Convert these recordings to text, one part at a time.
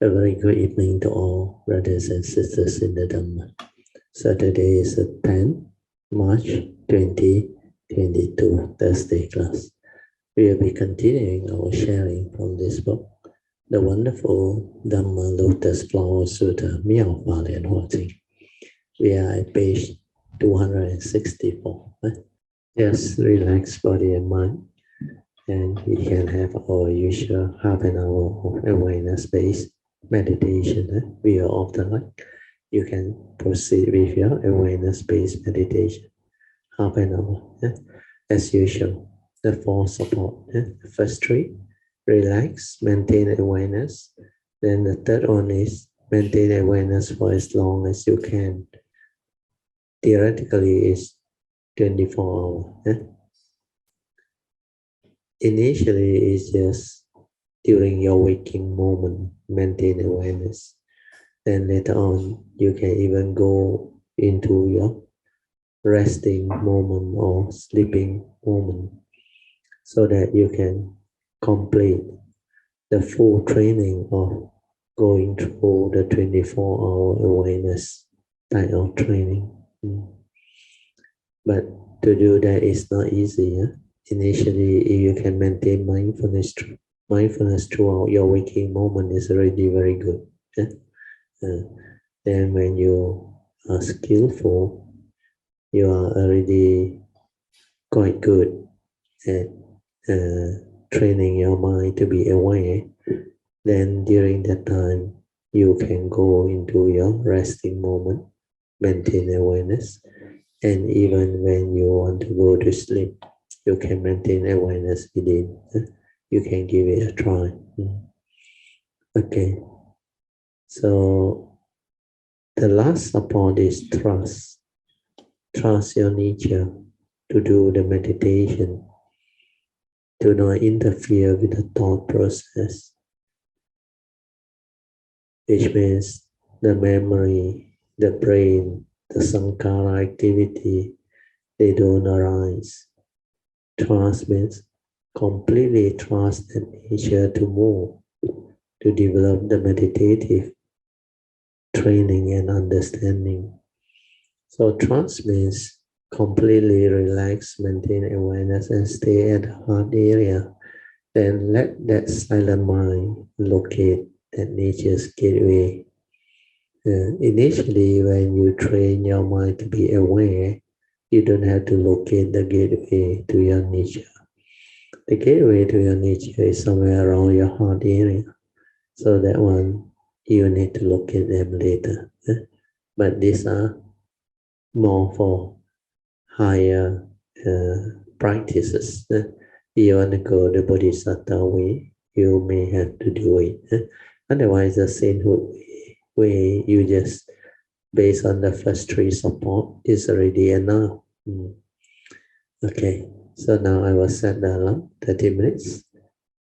A very good evening to all brothers and sisters in the Dharma. So today is the 10th March 2022, Thursday class. We will be continuing our sharing from this book, the wonderful Dharma Lotus Sutra,妙法蓮華經. We are at page 264. Just relax body and mind, and we can have our usual half an hour of awareness-based meditation. We are often like, you can proceed with your awareness-based meditation, half an hour. As usual, the four support. The first three, relax, maintain awareness. Then the third one is maintain awareness for as long as you can. Theoretically, it's 24 hours. Initially, it's just during your waking moment, maintain awareness. Then later on, you can even go into your resting moment or sleeping moment so that you can complete the full training of going through the 24-hour awareness type of training. But to do that is not easy. Initially, if you can maintain mindfulness throughout your waking moment is already very good. Then when you are skillful, you are already quite good at training your mind to be aware. Then during that time, you can go into your resting moment, maintain awareness, and even when you want to go to sleep, you can maintain awareness within. You can give it a try. Okay. So the last support is trust. Trust your nature to do the meditation. Do not interfere with the thought process, which means the memory, the brain, the sankhara activity, they don't arise. Trust means completely trust the nature to move, to develop the meditative training and understanding. So trust means completely relax, maintain awareness, and stay at the heart area. Then let that silent mind locate that nature's gateway. Initially, when you train your mind to be aware, you don't have to locate the gateway to your nature. The gateway to your nature is somewhere around your heart area. So that one, you need to locate them later. But these are more for higher practices. If you want to go the Bodhisattva way, you may have to do it. Otherwise, the sainthood way, you just, based on the first three support, is already enough. Okay, so now I will set the alarm, 30 minutes.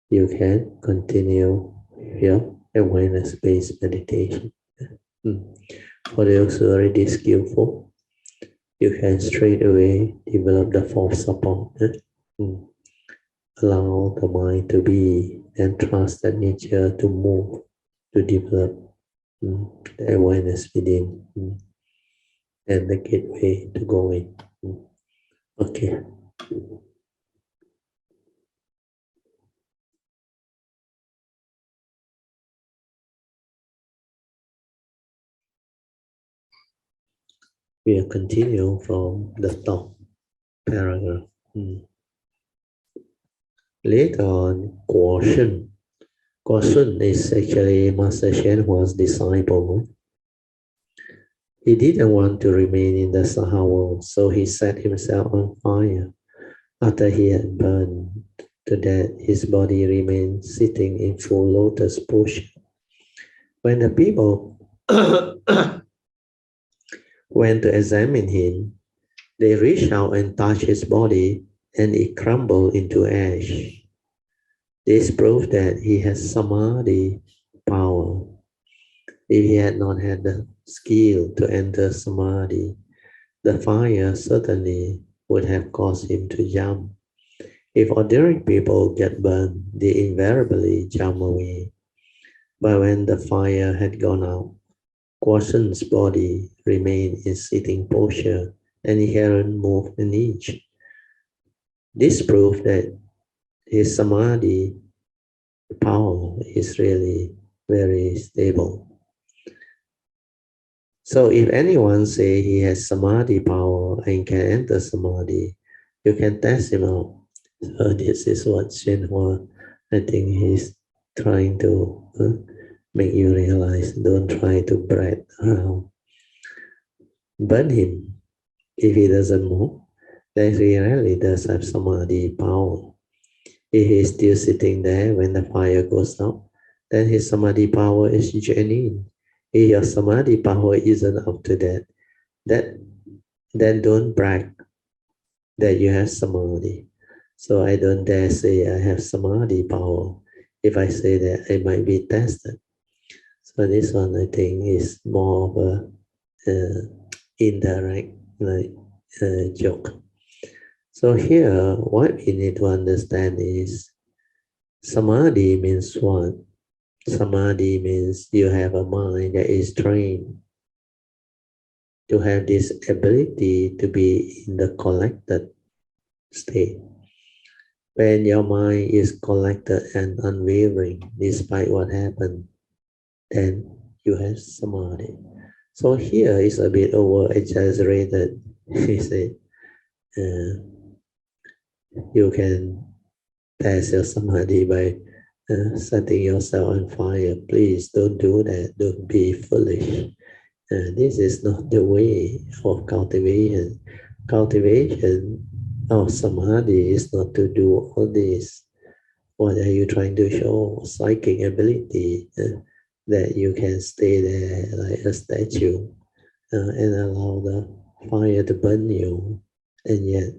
You can continue your awareness-based meditation. For those who are already skillful, you can straight away develop the fourth support. Allow the mind to be and trust that nature to move, to develop the awareness within and the gateway to go in. Okay. We will continue from the top paragraph. Later on, Hsuan. Hsuan is actually Master Shen Hua's disciple. He didn't want to remain in the Saha world, so he set himself on fire. After he had burned to death, his body remained sitting in full lotus posture. When the people went to examine him, they reached out and touched his body, and it crumbled into ash. This proved that he has samadhi power. If he had not had the skill to enter samadhi, the fire certainly would have caused him to jump. If ordinary people get burned, they invariably jump away. But when the fire had gone out, Guoshun's body remained in sitting posture and he hadn't moved an inch. This proved that his samadhi power is really very stable. So if anyone say he has samadhi power and can enter samadhi, you can test him out. So this is what Shenhua, I think he's trying to make you realize. Don't try to brag around. Burn him. If he doesn't move, then he really does have samadhi power. If he is still sitting there when the fire goes out, then his samadhi power is genuine. If your samadhi power isn't up to that, then don't brag that you have samadhi. So I don't dare say I have samadhi power. If I say that, I might be tested. So this one I think is more of a indirect joke. So here, what we need to understand is samadhi means what? Samadhi means you have a mind that is trained to have this ability to be in the collected state. When your mind is collected and unwavering despite what happened, then you have samadhi. So here is a bit over exaggerated. He said, you can test your samadhi by setting yourself on fire. Please don't do that. Don't be foolish. This is not the way of cultivation. Cultivation of samadhi is not to do all this. What are you trying to show? Psychic ability that you can stay there like a statue and allow the fire to burn you, and yet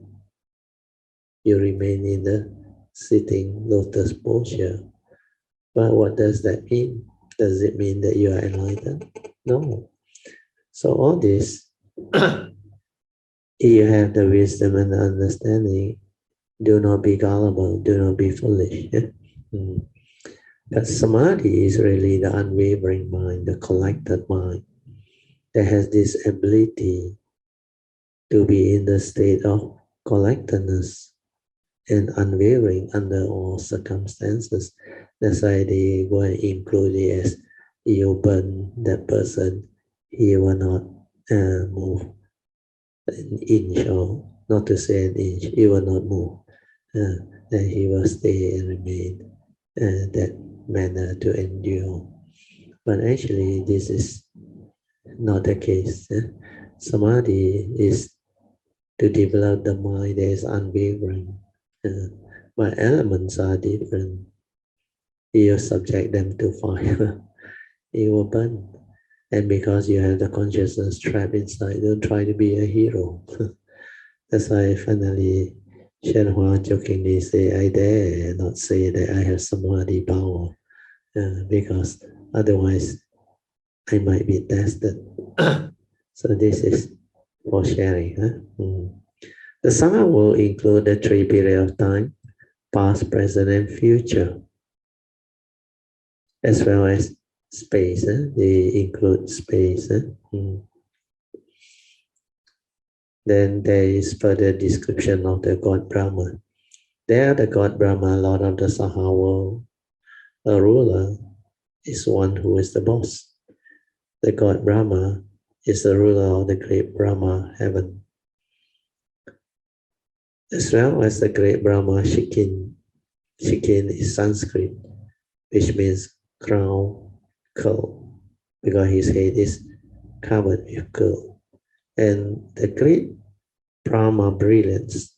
you remain in the sitting lotus posture. But what does that mean? Does it mean that you are enlightened? No. So all this, if you have the wisdom and the understanding, do not be gullible, do not be foolish. But samadhi is really the unwavering mind, the collected mind that has this ability to be in the state of collectedness and unwavering under all circumstances. That's why they go and include it as you burn that person, he will not move an inch, or not to say an inch, he will not move. Then he will stay and remain that manner to endure. But actually, this is not the case. Samadhi is to develop the mind that is unwavering. But elements are different. You subject them to fire, you will burn. And because you have the consciousness trapped inside, don't try to be a hero. That's why finally Shenhua jokingly say, I dare not say that I have samadhi power, because otherwise I might be tested. So this is for sharing. The Sangha will include the three periods of time, past, present, and future, as well as space. They include space. Then there is further description of the God Brahma. There, the God Brahma, Lord of the Saha world, a ruler, is one who is the boss. The God Brahma is the ruler of the great Brahma heaven, as well as the great Brahma Shikin. Shikin is Sanskrit, which means crown, curl, because his head is covered with curl. And the great Brahma brilliance,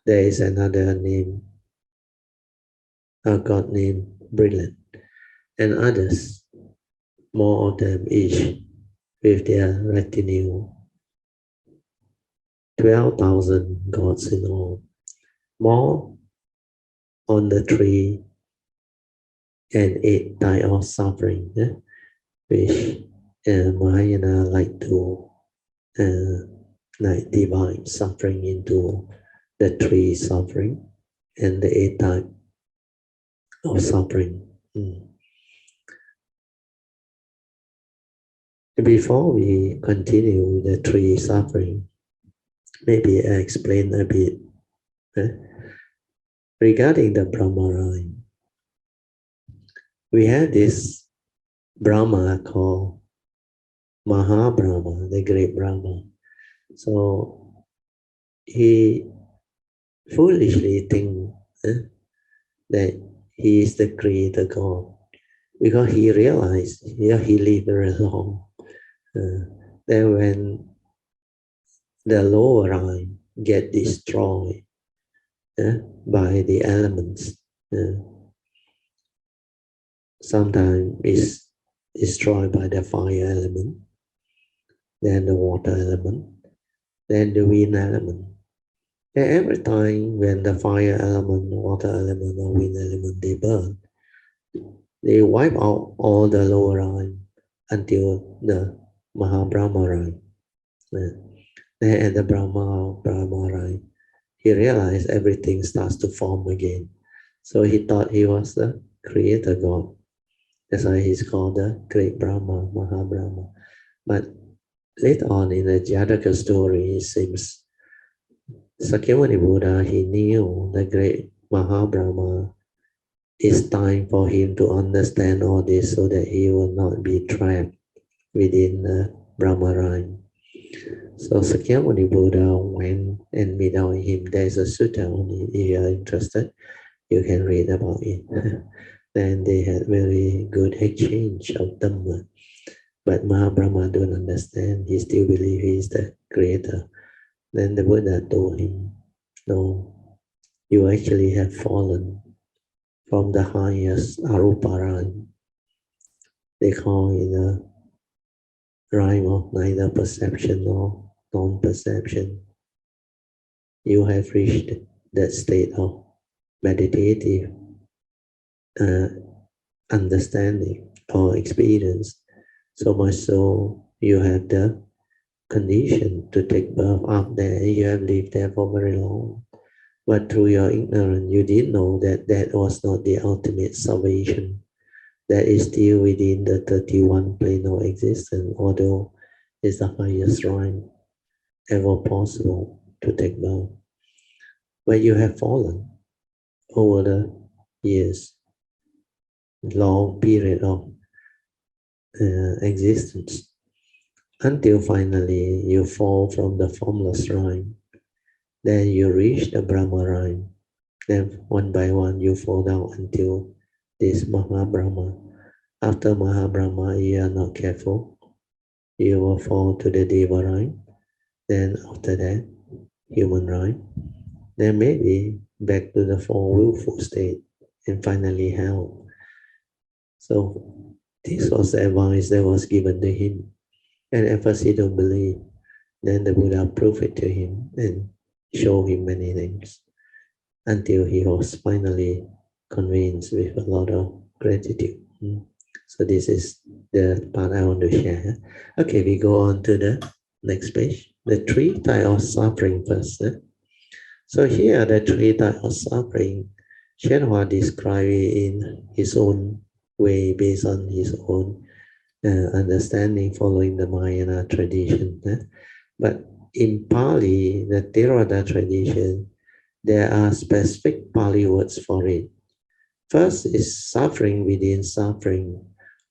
there is another name, a god named Brilliant, and others, more of them each with their retinue, 12,000 gods in all, more on the 3 and 8 type of suffering, which Mahayana like to divide suffering into the 3 suffering and the 8 type of suffering. Before we continue with the three suffering, maybe I explain a bit regarding the Brahmarine. We have this Brahma called Mahabrahma, the great Brahma. So he foolishly thinks that he is the creator God, because he realized he lived very long. Then when the lower line get destroyed by the elements, sometimes it's destroyed by the fire element, then the water element, then the wind element. And every time when the fire element, water element, or wind element, they burn, they wipe out all the lower line until the Mahabrahma line. Then at the Brahma line, he realized everything starts to form again. So he thought he was the creator God. That's why he's called the great Brahma, Mahabrahma. But later on in the Jataka story, it seems Sakyamuni Buddha, he knew the great Mahabrahma. It's time for him to understand all this so that he will not be trapped within the Brahma line. So Sakyamuni Buddha went and met out him. There's a sutta on it. If you are interested, you can read about it. Then they had very good exchange of Dhamma. But Mahabrahma don't understand. He still believes he is the creator. Then the Buddha told him, no, you actually have fallen from the highest Arupa line. They call it the rhyme of neither perception nor non-perception. You have reached that state of meditative understanding or experience, so much so you have the condition to take birth up there. You have lived there for very long, but through your ignorance, you didn't know that that was not the ultimate salvation. That is still within the 31 plane of existence, although it's the highest rhyme ever possible to take birth. But you have fallen over the years, long period of existence, until finally you fall from the formless rhyme. Then you reach the Brahma rhyme. Then one by one you fall down until this Mahabrahma. After Mahabrahma, you are not careful, you will fall to the Deva rhyme. Then after that, human rhyme. Then maybe back to the four willful state, and finally hell. So this was the advice that was given to him. And at first he don't believe. Then the Buddha proved it to him and showed him many things until he was finally convinced with a lot of gratitude. So this is the part I want to share. Okay, we go on to the next page. The three types of suffering first. So here are the three types of suffering. Shenhua described it in his own way, based on his own understanding, following the Mahayana tradition. But in Pali, the Theravada tradition, there are specific Pali words for it. First is suffering within suffering,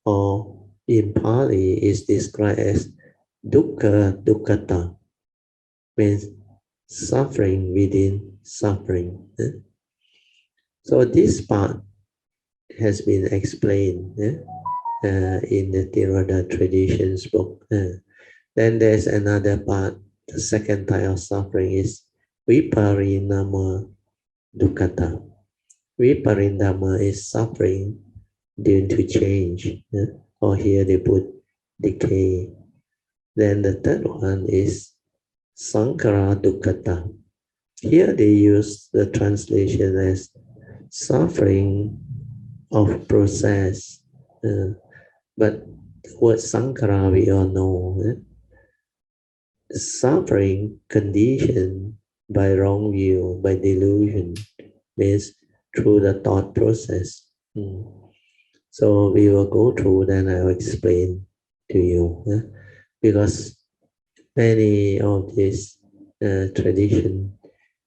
or in Pali is described as dukkha dukkata, means suffering within suffering. So this part has been explained in the Theravada traditions book. Then there's another part. The second type of suffering is viparinama dukkata. Viparinama is suffering due to change, or here they put decay. Then the third one is sankhara dukkata. Here they use the translation as suffering of process, but the word sankhara we all know. Suffering conditioned by wrong view, by delusion, means through the thought process. So we will go through, then I will explain to you. Because many of these traditions,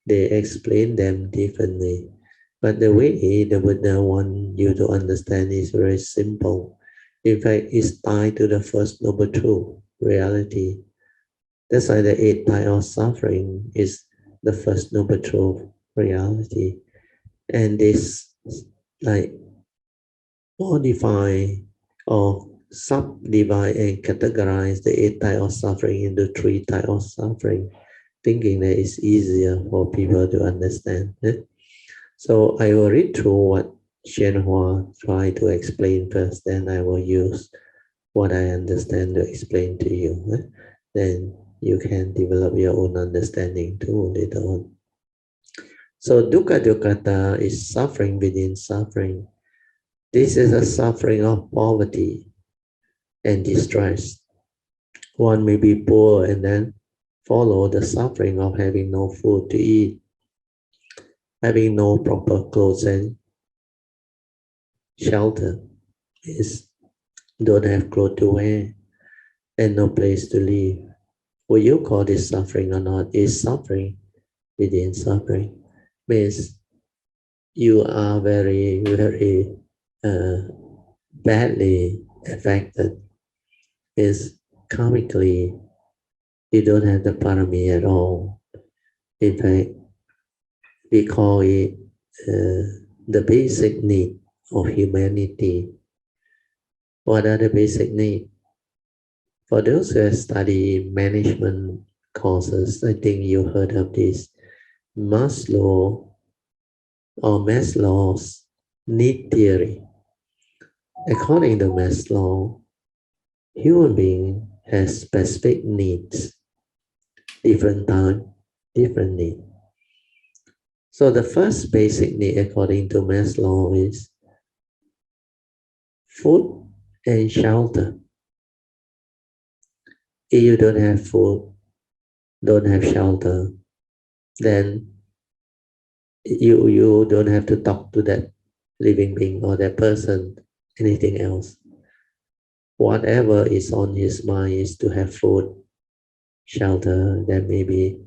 they explain them differently. But the way the Buddha wants you to understand is very simple. In fact, it's tied to the first noble truth, reality. That's why the eight types of suffering is the first noble truth, reality. And this like modify or subdivide and categorize the eight types of suffering into three types of suffering, thinking that it's easier for people to understand. So I will read through what Hsuan tried to explain first, then I will use what I understand to explain to you. Then you can develop your own understanding too later on. So dukkha dukkata is suffering within suffering. This is a suffering of poverty and distress. One may be poor and then follow the suffering of having no food to eat, having no proper clothes and shelter, is don't have clothes to wear and no place to live. Will you call this suffering or not? Is suffering within suffering. Means you are very, very badly affected. Is karmically, you don't have the parami at all. In fact, we call it the basic need of humanity. What are the basic needs? For those who have studied management courses, I think you heard of this Maslow's need theory. According to Maslow, human being has specific needs, different time, different need. So the first basic need according to Maslow is food and shelter. If you don't have food, don't have shelter, then you don't have to talk to that living being or that person, anything else. Whatever is on his mind is to have food, shelter, then maybe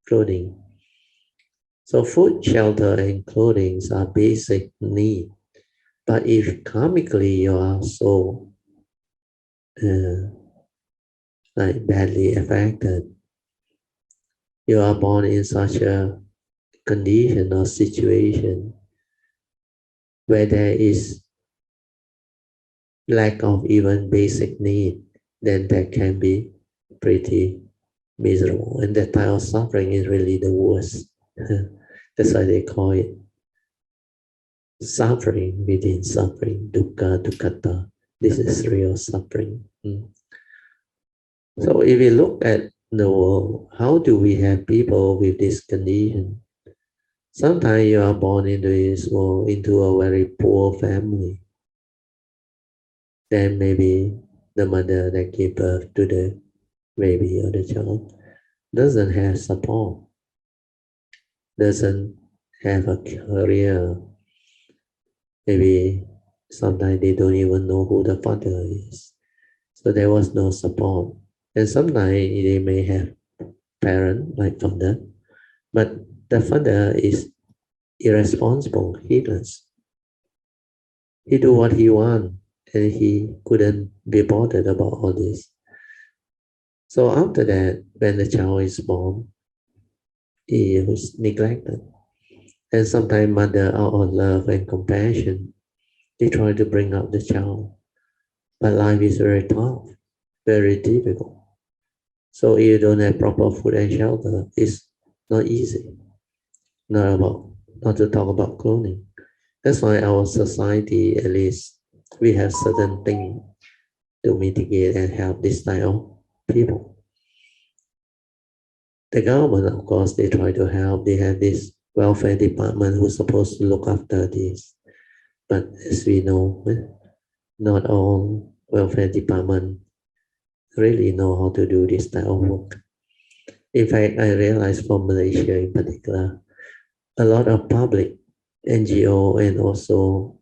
clothing. So food, shelter, and clothing are basic needs. But if karmically you are so like badly affected, you are born in such a condition or situation where there is lack of even basic need, then that can be pretty miserable. And that type of suffering is really the worst. That's why they call it suffering within suffering, dukkha dukkata. This is real suffering. So if we look at the world, how do we have people with this condition? Sometimes you are born into this world, into a very poor family. Then maybe the mother that gave birth to the baby or the child doesn't have support, doesn't have a career. Maybe sometimes they don't even know who the father is. So there was no support. And sometimes they may have parent like father, but the father is irresponsible, heedless. He do what he want, and he couldn't be bothered about all this. So after that, when the child is born, he was neglected. And sometimes mother, out of love and compassion, they try to bring up the child. But life is very tough, very difficult. So if you don't have proper food and shelter, it's not easy. Not to talk about clothing. That's why our society, at least, we have certain things to mitigate and help this type of people. The government, of course, they try to help. They have this welfare department who's supposed to look after this. But as we know, not all welfare department really know how to do this type of work. In fact, I realized from Malaysia in particular, a lot of public NGO and also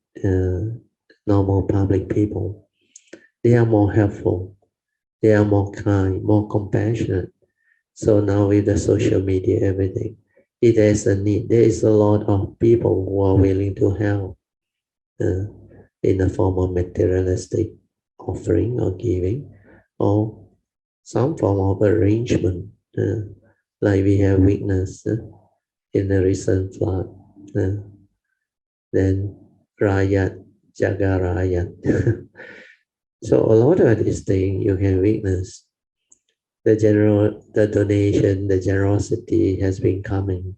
normal public people. They are more helpful. They are more kind, more compassionate. So now with the social media, everything, if there is a need, there is a lot of people who are willing to help in the form of materialistic offering or giving, or some form of arrangement, like we have witnessed in the recent flood. Then Rayat, Jaga Rayat. So a lot of these things you can witness. The donation, the generosity has been coming,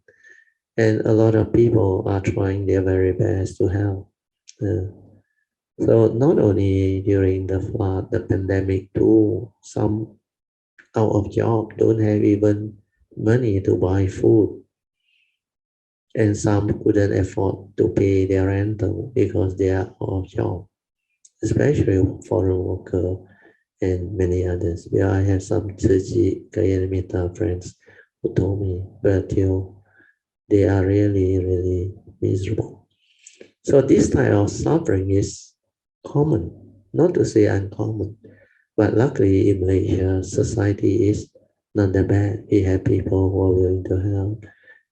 and a lot of people are trying their very best to help. So not only during the flood, the pandemic too, some out of job don't have even money to buy food, and some couldn't afford to pay their rental because they are out of job, especially foreign worker and many others. Where I have some Tsuji Kayanamita friends who told me, but they are really, really miserable. So this type of suffering is common, not to say uncommon, but luckily in Malaysia, society is not that bad. We have people who are willing to help.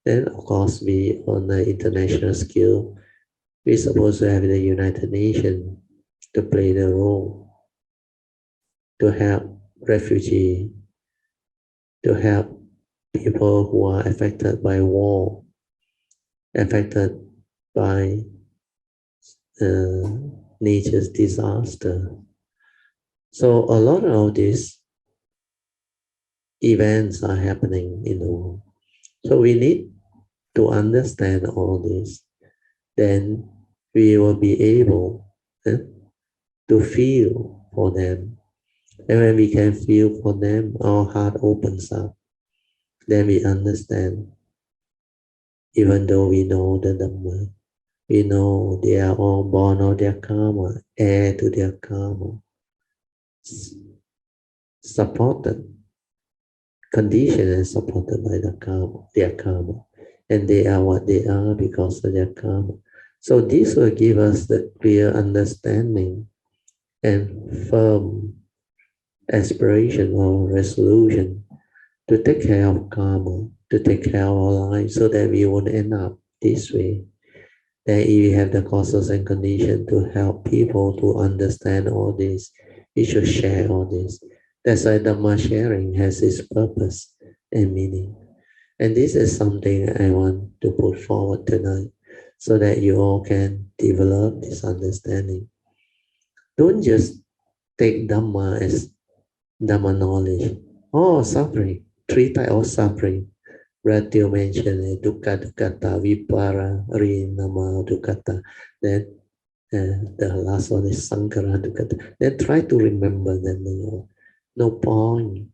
Then of course, we on the international scale, we're supposed to have the United Nations to play the role to help refugees, to help people who are affected by war, affected by nature's disaster. So a lot of these events are happening in the world. So we need to understand all this. Then we will be able to feel for them. And when we can feel for them, our heart opens up. Then we understand, even though we know the Dharma, we know they are all born of their karma, heir to their karma, supported, conditioned and supported by the karma, their karma. And they are what they are because of their karma. So this will give us the clear understanding and firm aspiration or resolution to take care of karma, to take care of our lives, so that we won't end up this way. That if we have the causes and conditions to help people to understand all this, we should share all this. That's why Dharma sharing has its purpose and meaning. And this is something I want to put forward tonight, so that you all can develop this understanding. Don't just take Dhamma as Dhamma knowledge. Oh, suffering, 3 types of suffering. Ratio mentioned dukkha, dukkata, vipara, rinama, dukkata. Then the last one is sankara, dukkata. Then try to remember them. No point.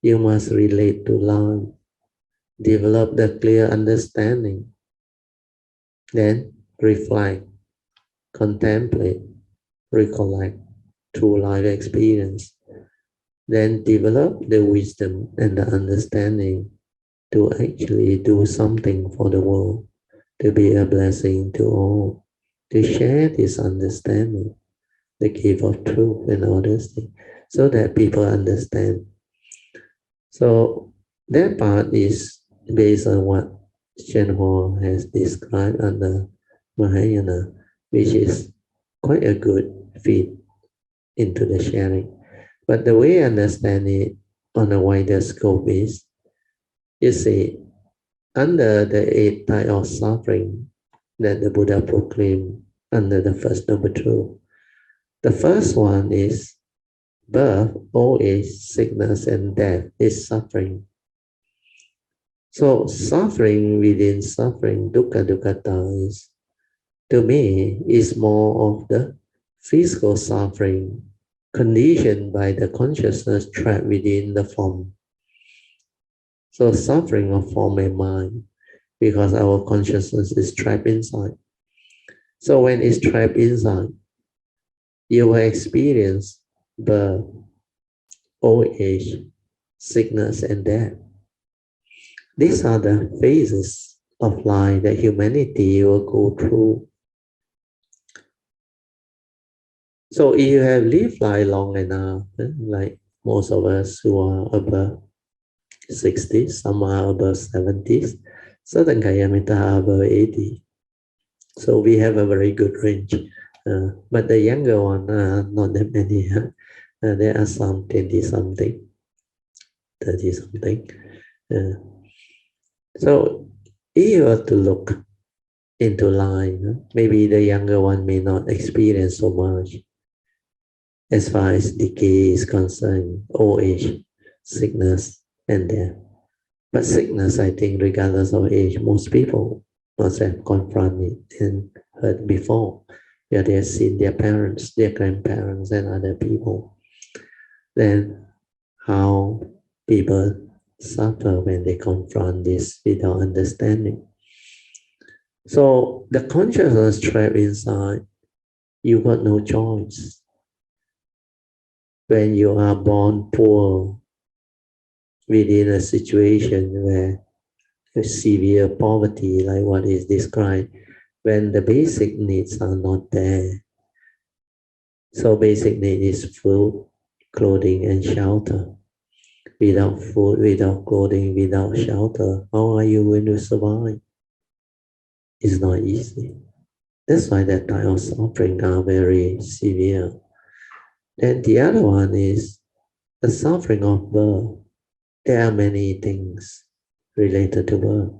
You must relate to life. Develop the clear understanding. Then reflect, contemplate, recollect through life experience. Then develop the wisdom and the understanding to actually do something for the world, to be a blessing to all, to share this understanding, the gift of truth and all those things, so that people understand. So that part is based on what Shenhua has described under Mahayana, which is quite a good fit into the sharing. But the way I understand it on a wider scope is, you see, under the 8 types of suffering that the Buddha proclaimed under the first noble truth, the first one is birth, old age, sickness, and death is suffering. So suffering within suffering, dukkha, dukkata, is, to me, is more of the physical suffering conditioned by the consciousness trapped within the form. So suffering of form and mind, because our consciousness is trapped inside. So when it's trapped inside, you will experience birth, old age, sickness, and death. These are the phases of life that humanity will go through. So if you have lived life long enough, like most of us who are above 60s, some are above 70s, certain Kayamita are above 80. So we have a very good range. But the younger one, not that many. There are some 20 something, 30 something. So if you were to look into life, maybe the younger one may not experience so much as far as decay is concerned, old age, sickness, and death. But sickness, I think, regardless of age, most people must have confronted and heard before. Yeah, they have seen their parents, their grandparents, and other people. Then how people suffer when they confront this without understanding. So the consciousness trapped inside, you got no choice. When you are born poor, within a situation where severe poverty, like what is described, when the basic needs are not there. So basic need is food, clothing, and shelter. Without food, without clothing, without shelter, how are you going to survive? It's not easy. That's why that type of suffering are very severe. Then the other one is the suffering of birth. There are many things related to birth.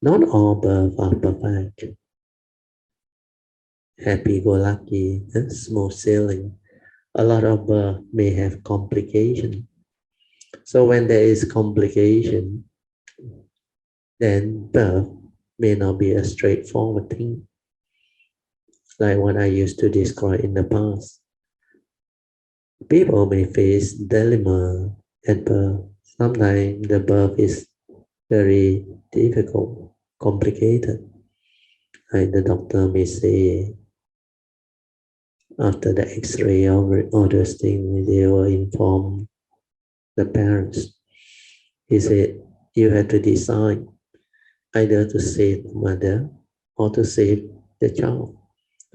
Not all births are perfect. Happy-go-lucky, smooth sailing. A lot of birth may have complication. So when there is complication, then birth may not be a straightforward thing, like what I used to describe in the past. People may face dilemma at birth. Sometimes the birth is very difficult, complicated. Like the doctor may say, after the X-ray or all those things, they will inform the parents. He said, you have to decide either to save the mother or to save the child.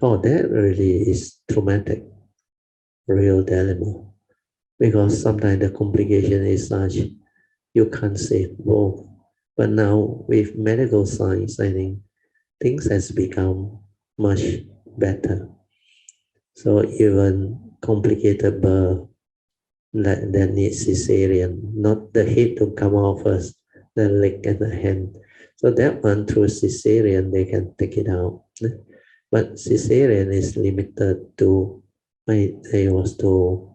Oh, that really is traumatic, real dilemma. Because sometimes the complication is such, you can't save both. But now with medical science, I think things has become much better. So even complicated birth that needs cesarean, not the head to come out first, the leg and the hand. So that one through cesarean, they can take it out. But cesarean is limited to, I was to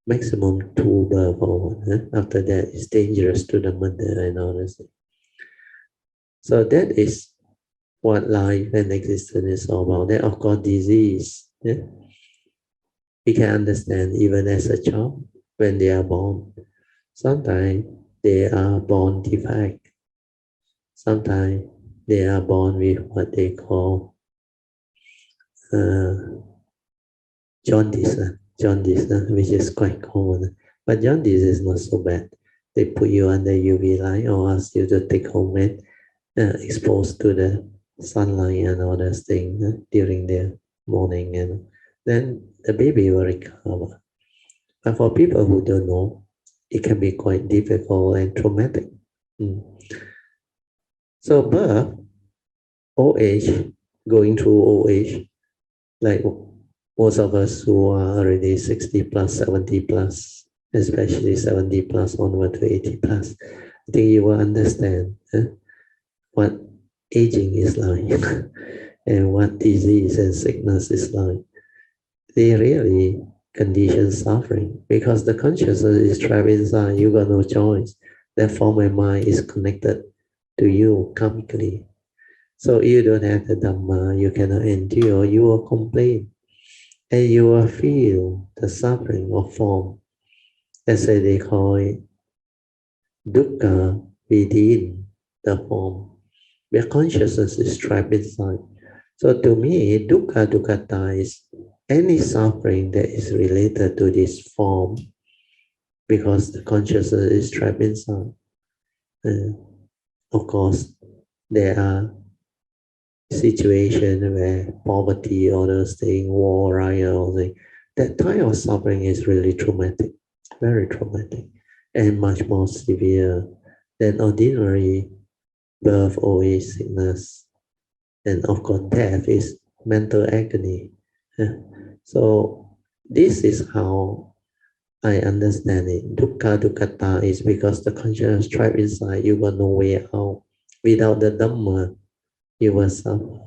maximum 2 birth forward. After that, it's dangerous to the mother and all this. So that is what life and existence is all about. Then of course, disease. We can understand even as a child when they are born. Sometimes they are born defect. Sometimes they are born with what they call jaundice, which is quite common. But jaundice is not so bad. They put you under UV light or ask you to take home and exposed to the sunlight and all those things during the morning, and then the baby will recover. But for people who don't know, it can be quite difficult and traumatic. So birth, old age, going through old age, like most of us who are already 60 plus, 70 plus, especially 70 plus onward to 80 plus, I think you will understand what aging is like and what disease and sickness is like. They really condition suffering because the consciousness is trapped inside. You got no choice. That form and mind is connected to you karmically. So you don't have the Dharma, you cannot endure, you will complain. And you will feel the suffering of form. That's why they call it dukkha within the form. Where consciousness is trapped inside. So to me, dukkha dukkata is any suffering that is related to this form because the consciousness is trapped inside. Of course, there are situation where poverty or those things, war, riot, all things, that type of suffering is really traumatic, very traumatic, and much more severe than ordinary birth, old age, sickness, and of course death is mental agony. So this is how I understand it. Dukkha dukkata is because the consciousness trapped inside, you got no way out. Without the Dhamma, you will suffer.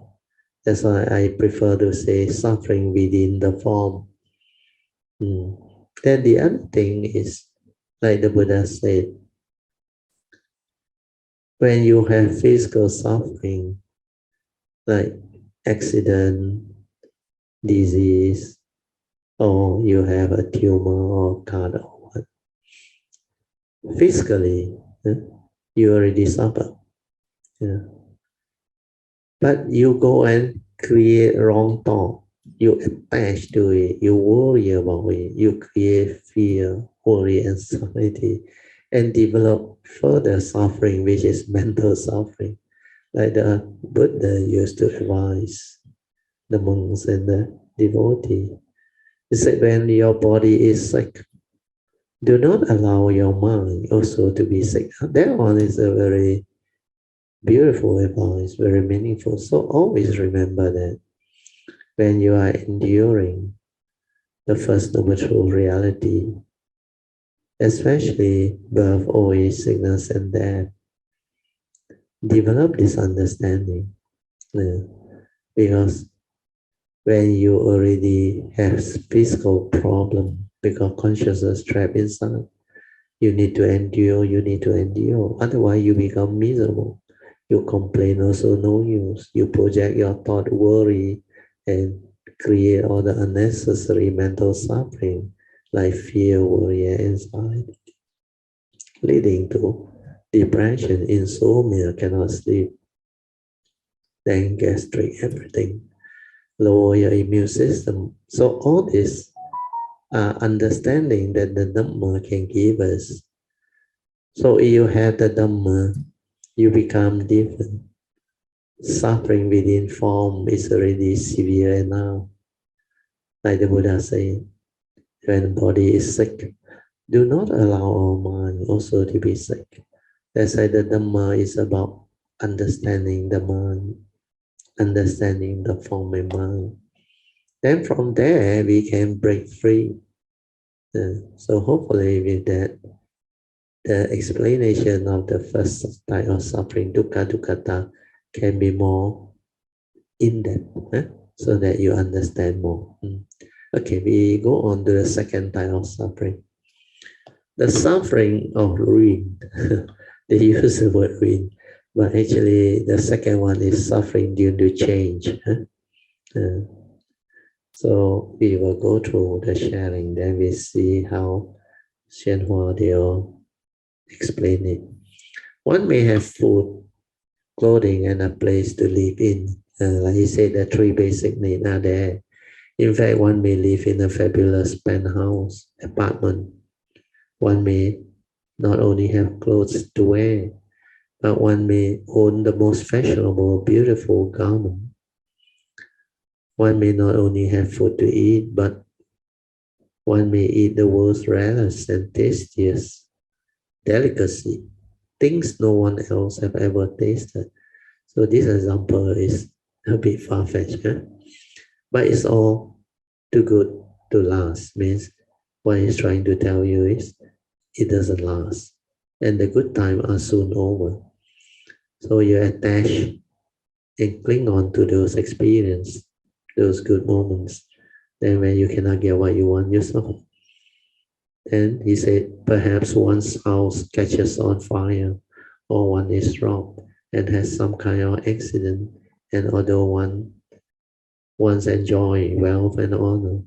That's why I prefer to say suffering within the form. Then the other thing is, like the Buddha said, when you have physical suffering, like accident, disease, or you have a tumor or cut or what, physically, you already suffer. But you go and create wrong thought. You attach to it. You worry about it. You create fear, worry, anxiety, and develop further suffering, which is mental suffering. Like the Buddha used to advise the monks and the devotee. He said, when your body is sick, do not allow your mind also to be sick. That one is a very beautiful advice, very meaningful. So always remember that when you are enduring the First Noble Truth reality, especially birth, old age, sickness, and death, develop this understanding. Because when you already have physical problem because consciousness trapped inside, you need to endure. Otherwise, you become miserable. You complain, also no use. You project your thought, worry, and create all the unnecessary mental suffering like fear, worry, and anxiety, leading to depression, insomnia, cannot sleep, then gastric, everything, lower your immune system. So all this understanding that the Dhamma can give us. So if you have the Dhamma, you become different. Suffering within form is already severe enough. Like the Buddha said, when the body is sick, do not allow our mind also to be sick. That's why the Dhamma is about understanding the mind, understanding the form and mind. Then from there, we can break free. So hopefully with that, the explanation of the first type of suffering, dukkha dukkata, can be more in-depth, so that you understand more. Okay, we go on to the second type of suffering. The suffering of ruin. They use the word ruin, but actually the second one is suffering due to change. So we will go through the sharing, then we see how Hsuan will explain it. One may have food, clothing, and a place to live in. Like he said, the three basic needs are there. In fact, one may live in a fabulous penthouse apartment. One may not only have clothes to wear, but one may own the most fashionable, beautiful garment. One may not only have food to eat, but one may eat the world's rarest and tastiest delicacy, things no one else have ever tasted. So this example is a bit far-fetched, but it's all too good to last. Means what he's trying to tell you is it doesn't last, and the good times are soon over. So you attach and cling on to those experiences, those good moments. Then when you cannot get what you want, you suffer. And he said, perhaps one's house catches on fire, or one is robbed and has some kind of accident, and although one once enjoy wealth and honor,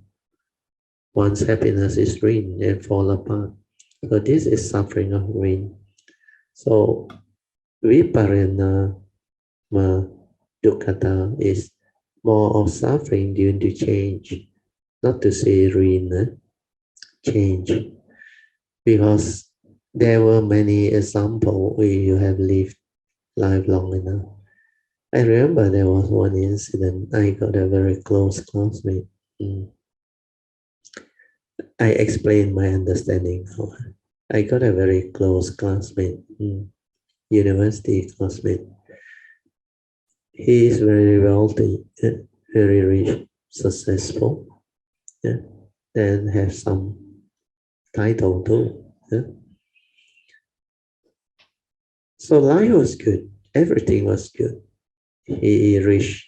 one's happiness is ruined and fall apart. So this is suffering of ruin. So viparena dukkata is more of suffering due to change, not to say ruin, change. Because there were many examples where you have lived life long enough. I remember there was one incident. I got a very close classmate. I explained my understanding now. I got a very close classmate, university classmate. He is very wealthy, very rich, successful, and have some title too. So life was good. Everything was good. He reached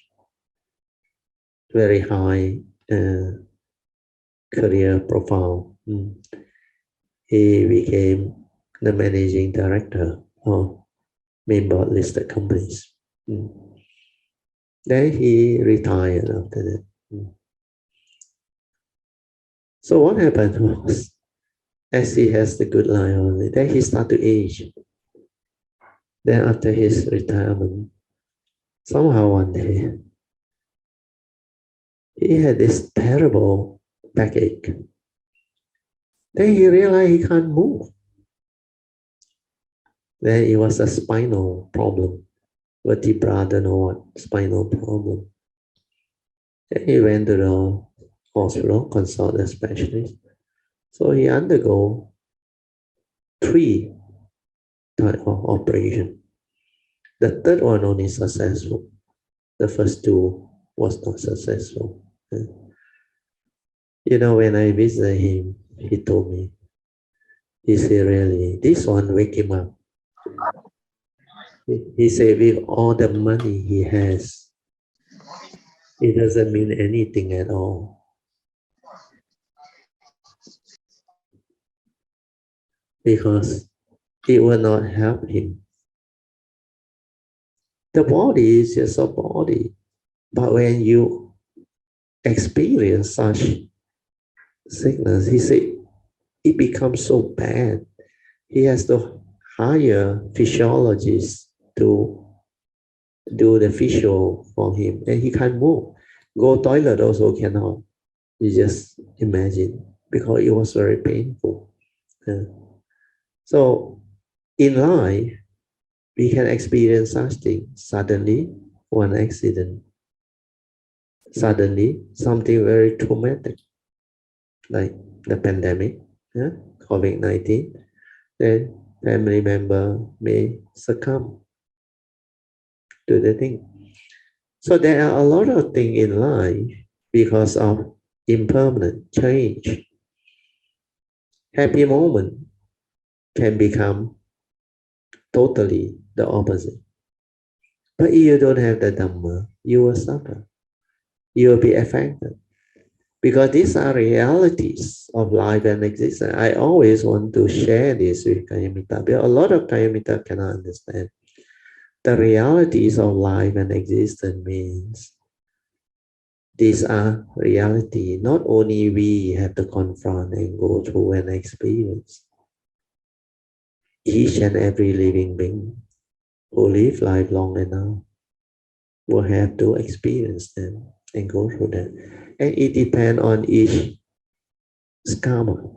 very high career profile. He became the managing director of main board listed companies. Then he retired after that. So what happened was, as he has the good life only, then he started to age. Then after his retirement, somehow one day, he had this terrible backache. Then he realized he can't move. Then it was a spinal problem. Vertebra, don't know what spinal problem. Then he went to the hospital, consult a specialist. So he undergo 3 types of operation. The third one only successful. The first 2 was not successful. You know, when I visited him, he told me, he said, really, this one wake him up. He said, with all the money he has, it doesn't mean anything at all. Because it will not help him. The body is just a body. But when you experience such sickness, he said, it becomes so bad. He has to hire physiologists to do the physio for him, and he can't move. Go toilet also cannot. You just imagine, because it was very painful. So in life, we can experience such things. Suddenly, one accident. Suddenly, something very traumatic, like the pandemic, COVID-19. Then family member may succumb to the thing. So there are a lot of things in life because of impermanent change. Happy moment can become totally the opposite. But if you don't have the Dhamma, you will suffer. You will be affected. Because these are realities of life and existence. I always want to share this with Kayamita, but a lot of Kayamita cannot understand. The realities of life and existence means these are reality. Not only we have to confront and go through and experience. Each and every living being who live life long enough will have to experience them and go through them. And it depends on each karma.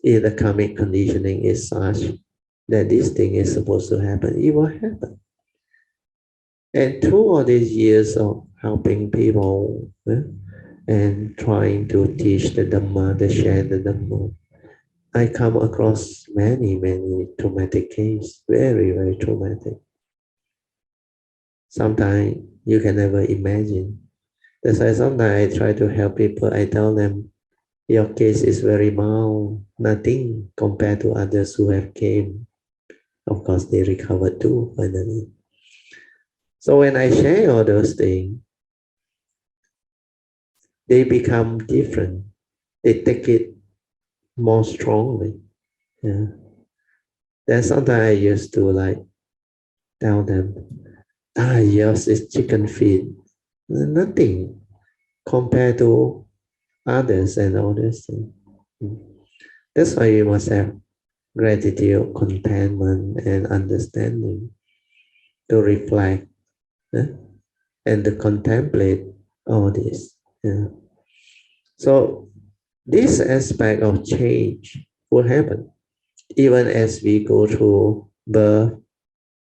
If the karmic conditioning is such that this thing is supposed to happen, it will happen. And through all these years of helping people and trying to teach the Dhamma, to share the Dhamma, I come across many traumatic cases, very traumatic. Sometimes you can never imagine. That's why sometimes I try to help people. I tell them, your case is very mild, nothing compared to others who have came. Of course, they recovered too, finally. So when I share all those things, they become different. They take it more strongly. Yeah. Then sometimes I used to tell them, yours is chicken feet. Nothing compared to others and all this thing. That's why you must have gratitude, contentment, and understanding to reflect and to contemplate all this. Yeah. So this aspect of change will happen even as we go through birth,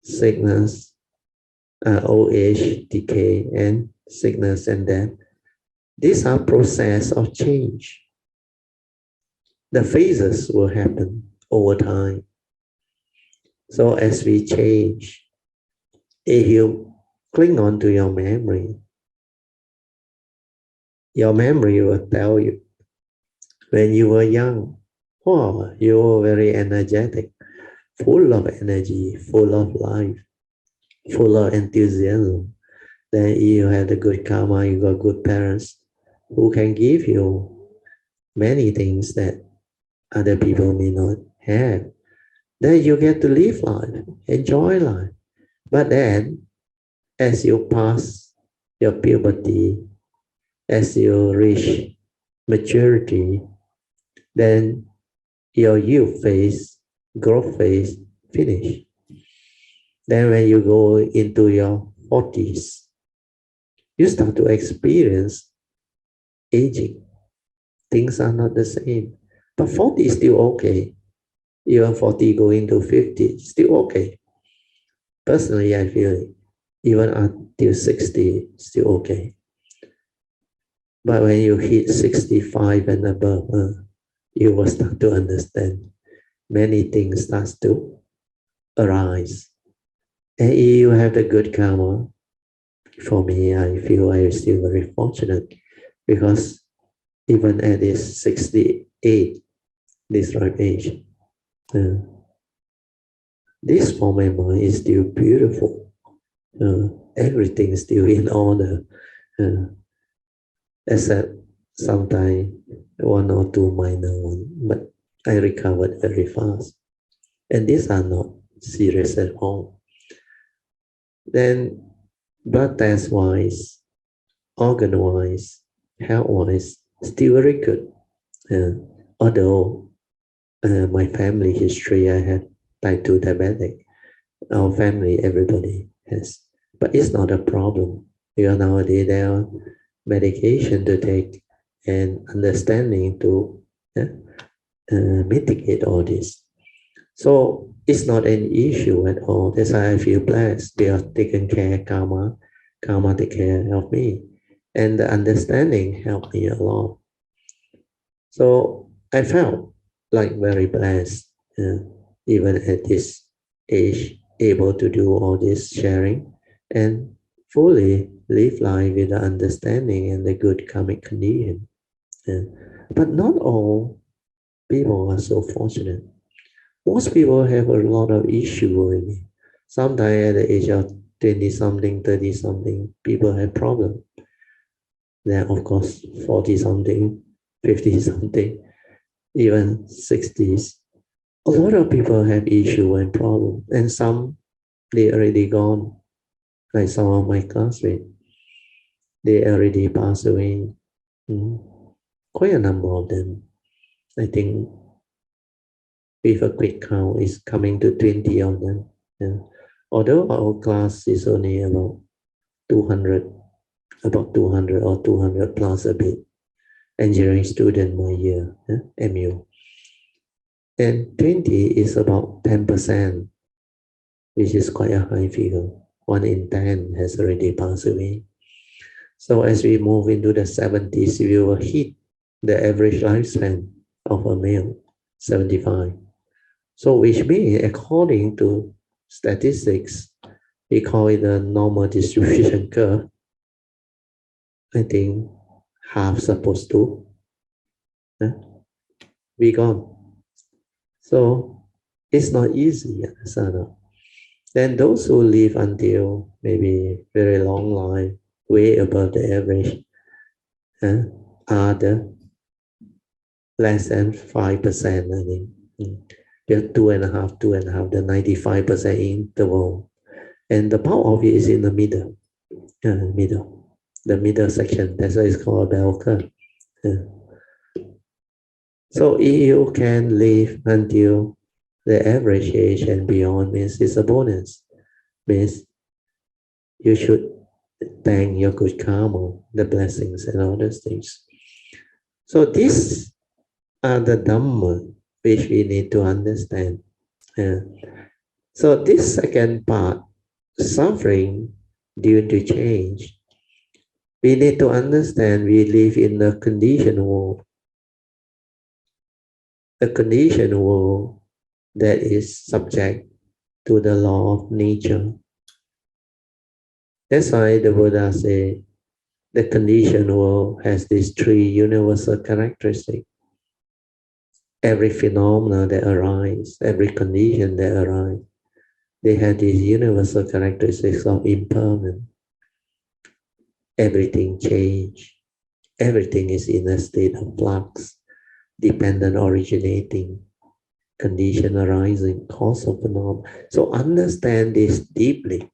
sickness, old age, decay, and sickness and death. These are process of change. The phases will happen over time. So as we change, if you cling on to your memory will tell you, when you were young, wow, you were very energetic, full of energy, full of life, full of enthusiasm. Then you had a good karma, you got good parents who can give you many things that other people may not have. Then you get to live life, enjoy life. But then, as you pass your puberty, as you reach maturity, then your youth phase, growth phase, finish. Then when you go into your 40s, you start to experience aging. Things are not the same. But 40 is still okay. Even 40 going to 50, still okay. Personally, I feel even until 60, still okay. But when you hit 65 and above, you will start to understand many things start to arise. And if you have the good karma, for me, I feel I am still very fortunate, because even at this 68, this ripe age, this form of mind is still beautiful. Everything is still in order, except sometimes one or two minor ones, but I recovered very fast. And these are not serious at all. Then blood test wise, organ wise, health wise, still very good. Although my family history, I had type 2 diabetic. Our family, everybody has. But it's not a problem, because nowadays there are medication to take and understanding to mitigate all this. So it's not an issue at all. That's why I feel blessed. They are taking care of karma. Karma take care of me. And the understanding helped me a lot. So I felt like very blessed, even at this age, able to do all this sharing and fully live life with the understanding and the good karmic condition. But not all people are so fortunate. Most people have a lot of issue already. Sometimes at the age of 20-something, 30-something, people have problems. Then, of course, 40-something, 50-something, even 60s. A lot of people have issue and problem, and some, they already gone. Like some of my classmates, they already passed away. Quite a number of them. I think with a quick count is coming to 20 of them. Although our class is only about 200 or 200 plus a bit engineering student my year, MU. And 20 is about 10%, which is quite a high figure. 1 in 10 has already passed away. So as we move into the 70s, we will hit the average lifespan of a male, 75. So which means, according to statistics, we call it a normal distribution curve. I think half supposed to be gone. So it's not easy. Then those who live until maybe very long life, way above the average, are the less than 5%, I think. They're 2.5, the 95% interval. And the bulk of it is in the middle, the middle section. That's why it's called a bell curve. So if you can live until the average age and beyond, means it's a bonus. Means you should thank your good karma, the blessings and all those things. So these are the Dhamma which we need to understand. So this second part, suffering due to change. We need to understand we live in a conditioned world. A conditioned world that is subject to the law of nature. That's why the Buddha said the conditioned world has these three universal characteristics. Every phenomena that arises, every condition that arises, they have these universal characteristics of impermanence. Everything changes. Everything is in a state of flux, dependent originating, condition arising, cause of phenomenon. So understand this deeply.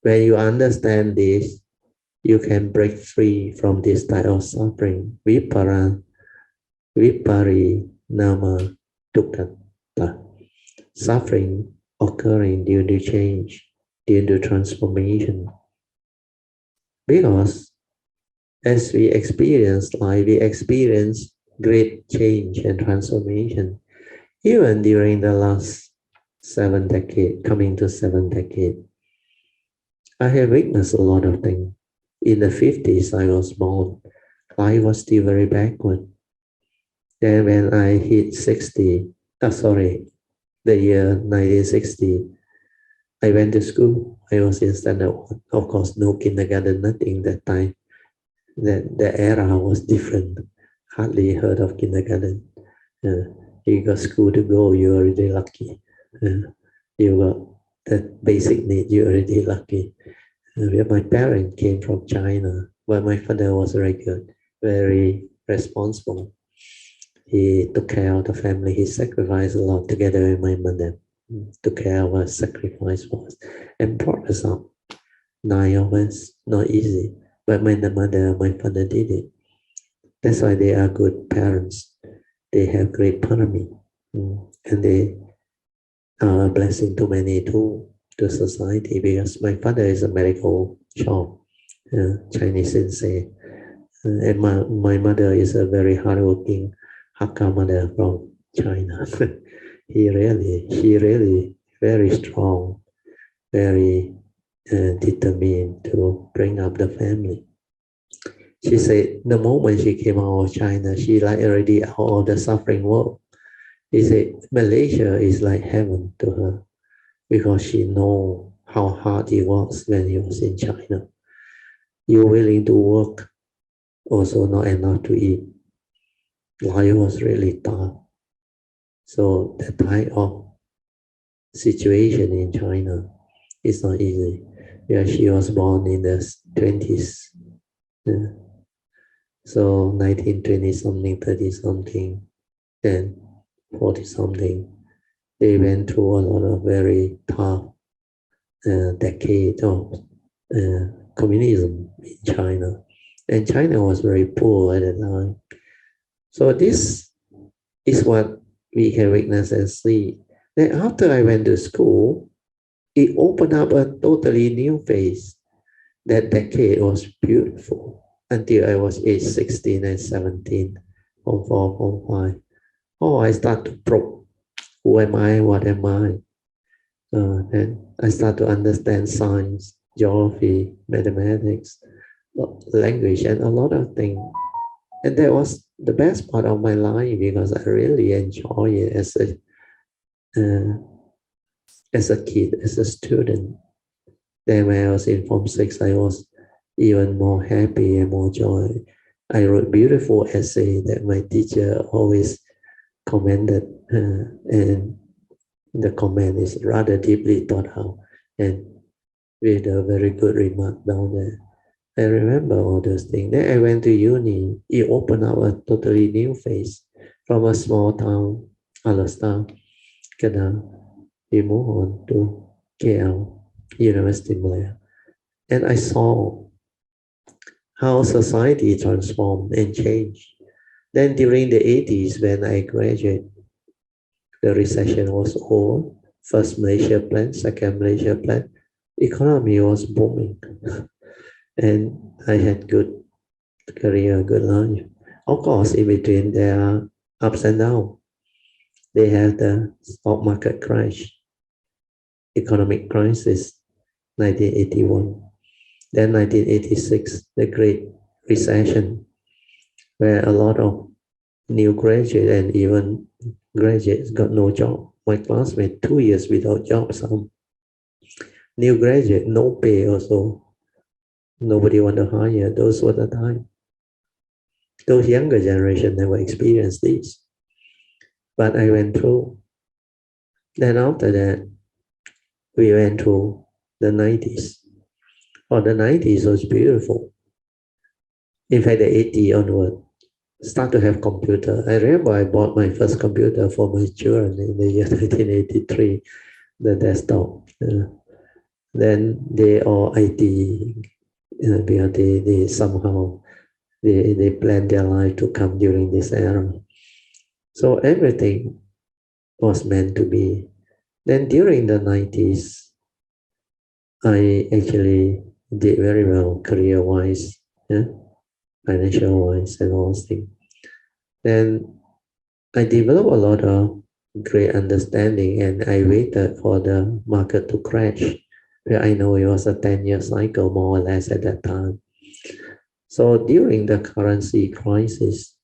When you understand this, you can break free from this type of suffering. Viparinama dukkha. Suffering occurring due to change, due to transformation. Because as we experience life, we experience great change and transformation. Even during the last 7 decades, coming to 7 decades, I have witnessed a lot of things. In the 50s, I was born. Life was still very backward. Then when I hit the year 1960, I went to school. I was in standard 1. Of course, no kindergarten, nothing that time. The era was different. Hardly heard of kindergarten. You got school to go, you're already lucky. You got the basic need, you're already lucky. My parents came from China, but my father was very good, very responsible. He took care of the family. He sacrificed a lot together with my mother. Took care of us, sacrificed for us, and brought us up. 9 of us, not easy. But my mother, my father did it. That's why they are good parents. They have great parami. And they are a blessing to many too, to society, because my father is a medical shop, Chinese sensei. And my mother is a very hardworking Hakka mother from China. She really very strong, very determined to bring up the family. She said the moment she came out of China, she like already out of the suffering world. She said Malaysia is like heaven to her because she know how hard it was when he was in China. You're willing to work, also not enough to eat. Life was really tough. So that type of situation in China is not easy. Yeah, she was born in the 20s. So 1920 something, 30 something, then 40 something. They went through a lot of very tough decade of communism in China. And China was very poor at the time. So this is what we can witness and see. Then after I went to school, it opened up a totally new phase. That decade was beautiful until I was age 16 and 17, Form 4, Form 5. Oh, I start to probe. Who am I? What am I? Then I start to understand science, geography, mathematics, language, and a lot of things. And that was the best part of my life because I really enjoy it as a kid, as a student. Then when I was in Form 6, I was even more happy and more joy. I wrote beautiful essay that my teacher always commended, and the comment is rather deeply thought out and with a very good remark down there. I remember all those things. Then I went to uni. It opened up a totally new phase from a small town, Alastar, Kedah. We moved on to KL, University Malaya. And I saw how society transformed and changed. Then during the 80s, when I graduated, the recession was over. First Malaysia plan, second Malaysia plan. Economy was booming. And I had good career, good life. Of course, in between there are ups and downs. They have the stock market crash, economic crisis. 1981. Then 1986, the Great Recession, where a lot of new graduates and even graduates got no job. My classmate 2 years without job. Some new graduate, no pay also. Nobody want to hire. Those were the time. Those younger generation never experienced this. But I went through. Then after that, we went through the 90s. Oh, the 90s was beautiful. In fact, the 80s onward, start to have computer. I remember I bought my first computer for my children in the year 1983, the desktop. Then they all IT, because they somehow, they plan their life to come during this era. So everything was meant to be. Then during the 90s, I actually did very well career-wise, financial-wise and all those things. Then I developed a lot of great understanding, and I waited for the market to crash. Where I know it was a 10-year cycle, more or less at that time. So during the currency crisis,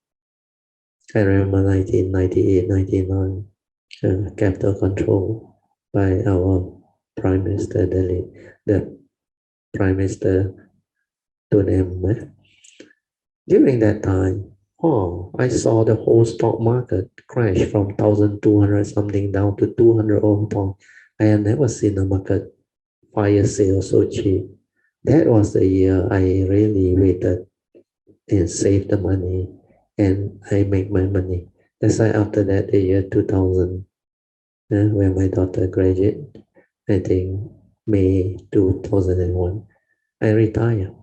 I remember 1998, 99, capital control by our Prime Minister Delhi, the Prime Minister Tunem. During that time, I saw the whole stock market crash from 1,200 something down to 200 over points. I have never seen a market fire sale so cheap. That was the year I really waited and saved the money, and I make my money. That's why after that, the year 2000, when my daughter graduated, I think May 2001, I retired.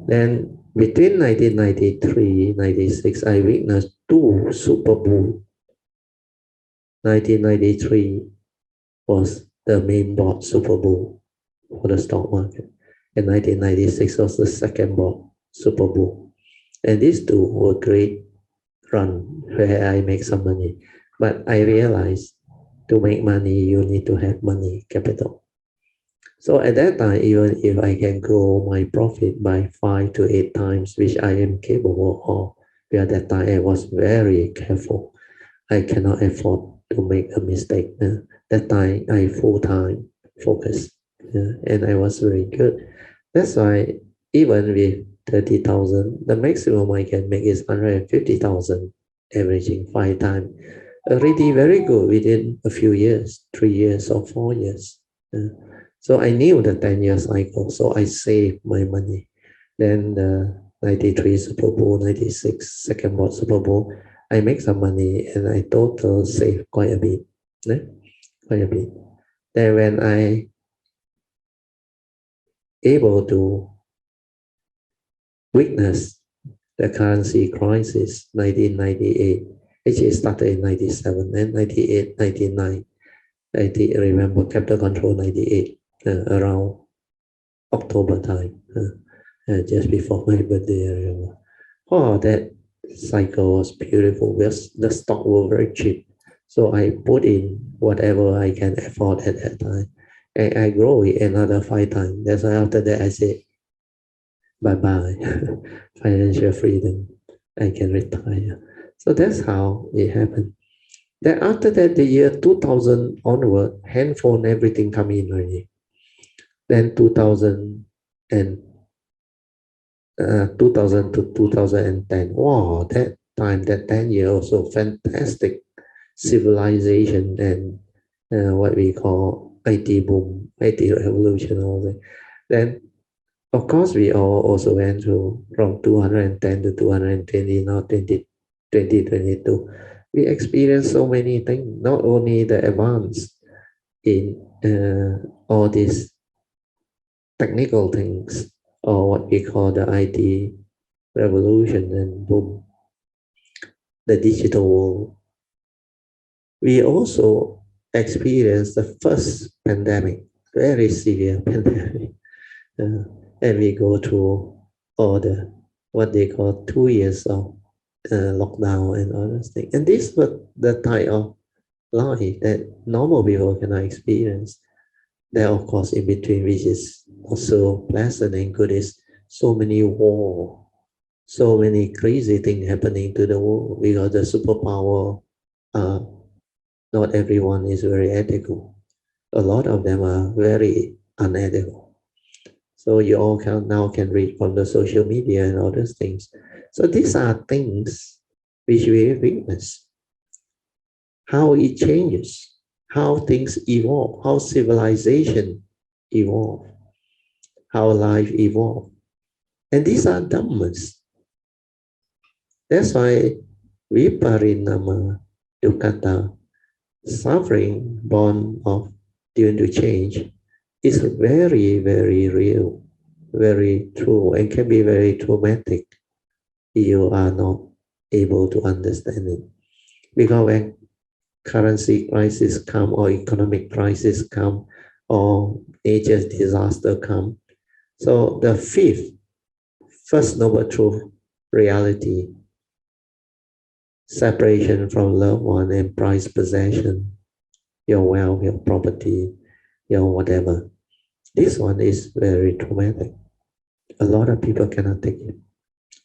Then between 1993 96, I witnessed two super bulls. 1993 was the main board super bull for the stock market, and 1996 was the second board super bull. And these two were great run where I make some money. But I realized to make money, you need to have money, capital. So at that time, even if I can grow my profit by 5 to 8 times, which I am capable of, at that time I was very careful. I cannot afford to make a mistake. That time I full-time focus, and I was very good. That's why even with 30,000, the maximum I can make is 150,000, averaging 5 times. Already very good within a few years, 3 years or 4 years. So I knew the 10-year cycle, so I saved my money. Then the 93 Super Bowl, 96 second board Super Bowl, I make some money and I total save quite a bit. Quite a bit. Then when I able to witness the currency crisis, 1998, actually started in 97, and 98, 99. I remember capital control 98, around October time, just before my birthday, I remember. That cycle was beautiful because the stock were very cheap. So I put in whatever I can afford at that time. And I grow it another 5 times. That's why after that I said, bye-bye, financial freedom. I can retire. So that's how it happened. Then after that, the year 2000 onward, handphone, everything come in already. Then 2000 to 2010. Wow, that time, that 10 years also fantastic civilization and what we call IT boom, IT revolution, all that. Then, of course, we all also went through from 210 to 220, now 2022. We experienced so many things, not only the advance in all these technical things, or what we call the IT revolution and boom, the digital world. We also experienced the first pandemic, very severe pandemic, and we go through all the, what they call 2 years of lockdown and other things. And this was the type of life that normal people cannot experience. Then of course in between, which is also pleasant and good, is so many war, so many crazy things happening to the world because the superpower, not everyone is very ethical. A lot of them are very unethical. So you all now can read from the social media and all those things. So these are things which we witness. How it changes, how things evolve, how civilization evolve, how life evolve. And these are dhammas. That's why viparinama dukkha, suffering born of due to change, is very, very real, very true, and can be very traumatic if you are not able to understand it. Because when currency crisis come, or economic crisis come, or nature's disaster come, so the first noble truth reality, separation from loved one and prized possession, your wealth, your property, your whatever. This one is very traumatic. A lot of people cannot take it.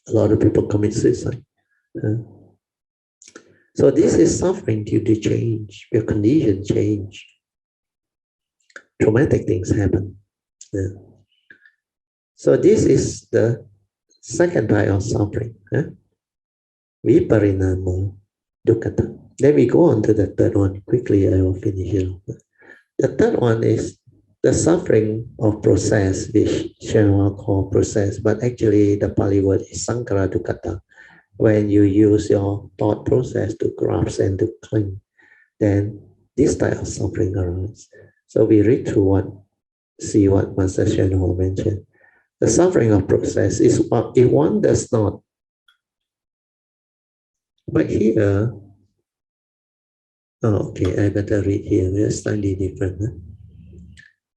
A lot of people commit suicide. So this is suffering due to change. Your condition change. Traumatic things happen. So this is the second type of suffering. Viparinama dukkha. Then we go on to the third one. Quickly, I will finish it. The third one is the suffering of process, which Shenhua call process, but actually the Pali word is sankhara dukkha. When you use your thought process to grasp and to cling, then this type of suffering arises. So we read through see what Master Shenhua mentioned. The suffering of process is what if one does not. But here, okay, I better read here. We're slightly different.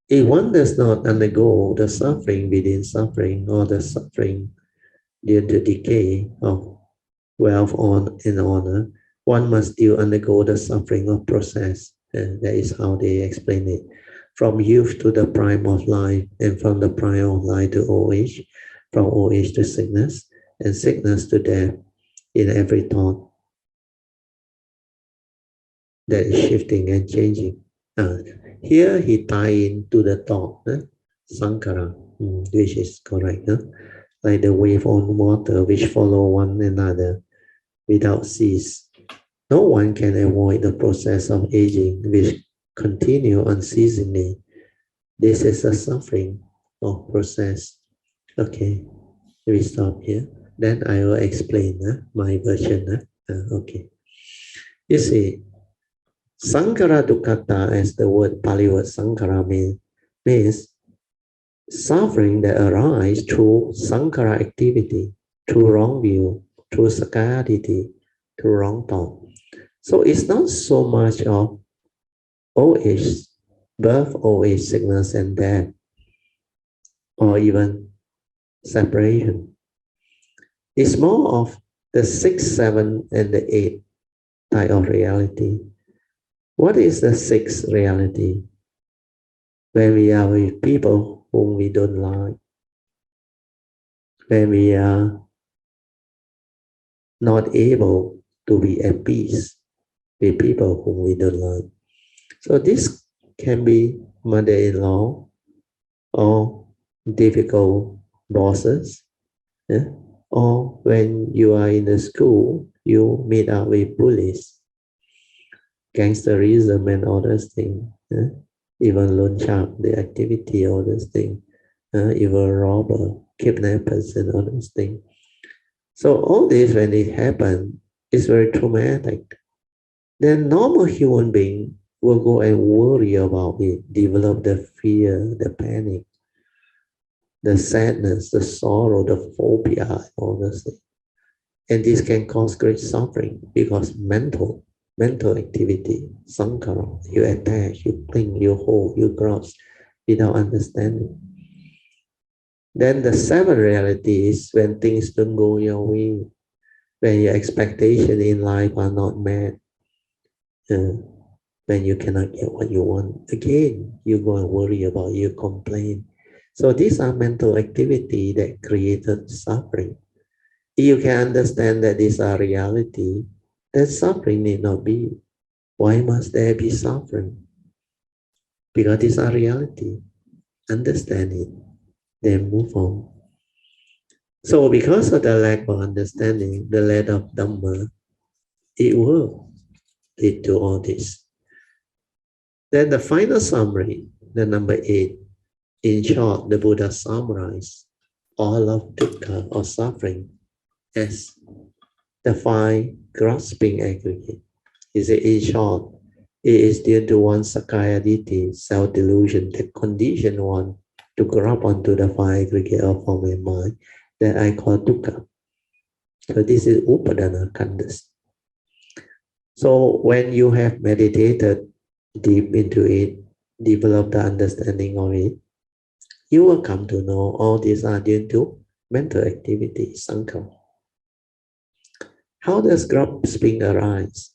If one does not undergo the suffering within suffering, or the suffering due to decay of wealth and honor, one must still undergo the suffering of process. And that is how they explain it. From youth to the prime of life, and from the prime of life to old age, from old age to sickness, and sickness to death, in every thought that is shifting and changing. Here he tie into the thought, sankhara, which is correct. Like the wave on water which follow one another without cease. No one can avoid the process of aging which continue unceasingly. This is a suffering of process. Okay, we stop here. Then I will explain my version. Okay. You see, sankhara dukkha, as the word Pali word sankhara means suffering that arises through sankhara activity, through wrong view, through sakaditi, through wrong thought. So it's not so much of old age, birth, old age, sickness, and death, or even separation. It's more of the 6, 7, and the 8 type of reality. What is the 6th reality? When we are with people whom we don't like, when we are not able to be at peace with people whom we don't like. So this can be mother-in-law, or difficult bosses, or when you are in the school, you meet up with bullies, gangsterism and all those things, even loan shark, the activity, all those things, even robber, kidnappers and all those things. So all this, when it happens, is very traumatic. Then normal human being will go and worry about it, develop the fear, the panic, the sadness, the sorrow, the phobia, all those things. And this can cause great suffering because mental activity, sankhara, you attach, you cling, you hold, you grasp without understanding. Then the 7th reality is when things don't go your way, when your expectations in life are not met, when when you cannot get what you want, again, you go and worry about, you complain. So these are mental activity that created suffering. You can understand that these are reality, that suffering need not be. Why must there be suffering? Because these are reality. Understand it, then move on. So because of the lack of understanding, the lack of Dhamma, it will lead to all this. Then the final summary, the number 8. In short, the Buddha summarized all of dukkha or suffering as the 5 grasping aggregate. He said, in short, it is due to one Sakaya Ditti, self-delusion, that condition one to grab onto the 5 aggregate of form and mind that I call dukkha. So this is upadana khandhas. So when you have meditated deep into it, develop the understanding of it, you will come to know all these are due to mental activity, sankhara. How does grasping arise?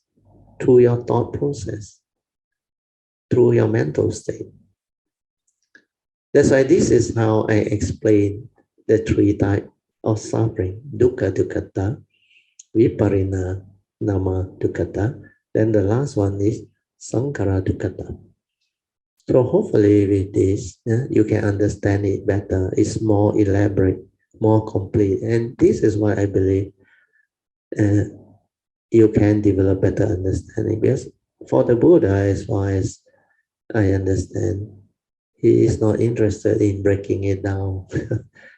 Through your thought process, through your mental state. That's why this is how I explain the 3 types of suffering: dukkha dukkhata, viparina nama dukkhata, then the last one is sankhara dukkhata. So hopefully with this, you can understand it better. It's more elaborate, more complete. And this is why I believe you can develop better understanding. Because for the Buddha, as far as I understand, he is not interested in breaking it down.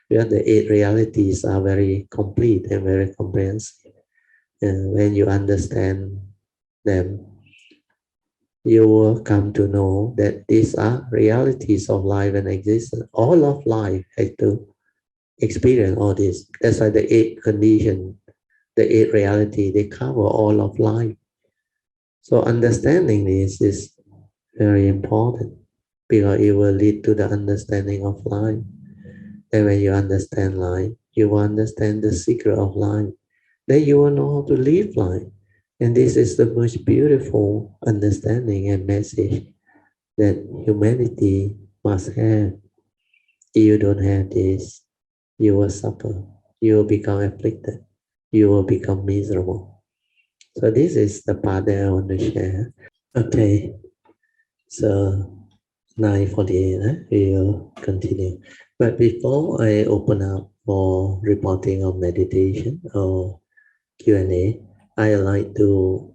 Because the 8 realities are very complete and very comprehensive. And when you understand them, you will come to know that these are realities of life and existence. All of life has to experience all this. That's why the 8 conditions, the 8 reality, they cover all of life. So understanding this is very important because it will lead to the understanding of life. And when you understand life, you will understand the secret of life. Then you will know how to live life. And this is the most beautiful understanding and message that humanity must have. If you don't have this, you will suffer. You will become afflicted. You will become miserable. So this is the part that I want to share. Okay, so 9:48, we will continue. But before I open up for reporting of meditation or Q&A, I like to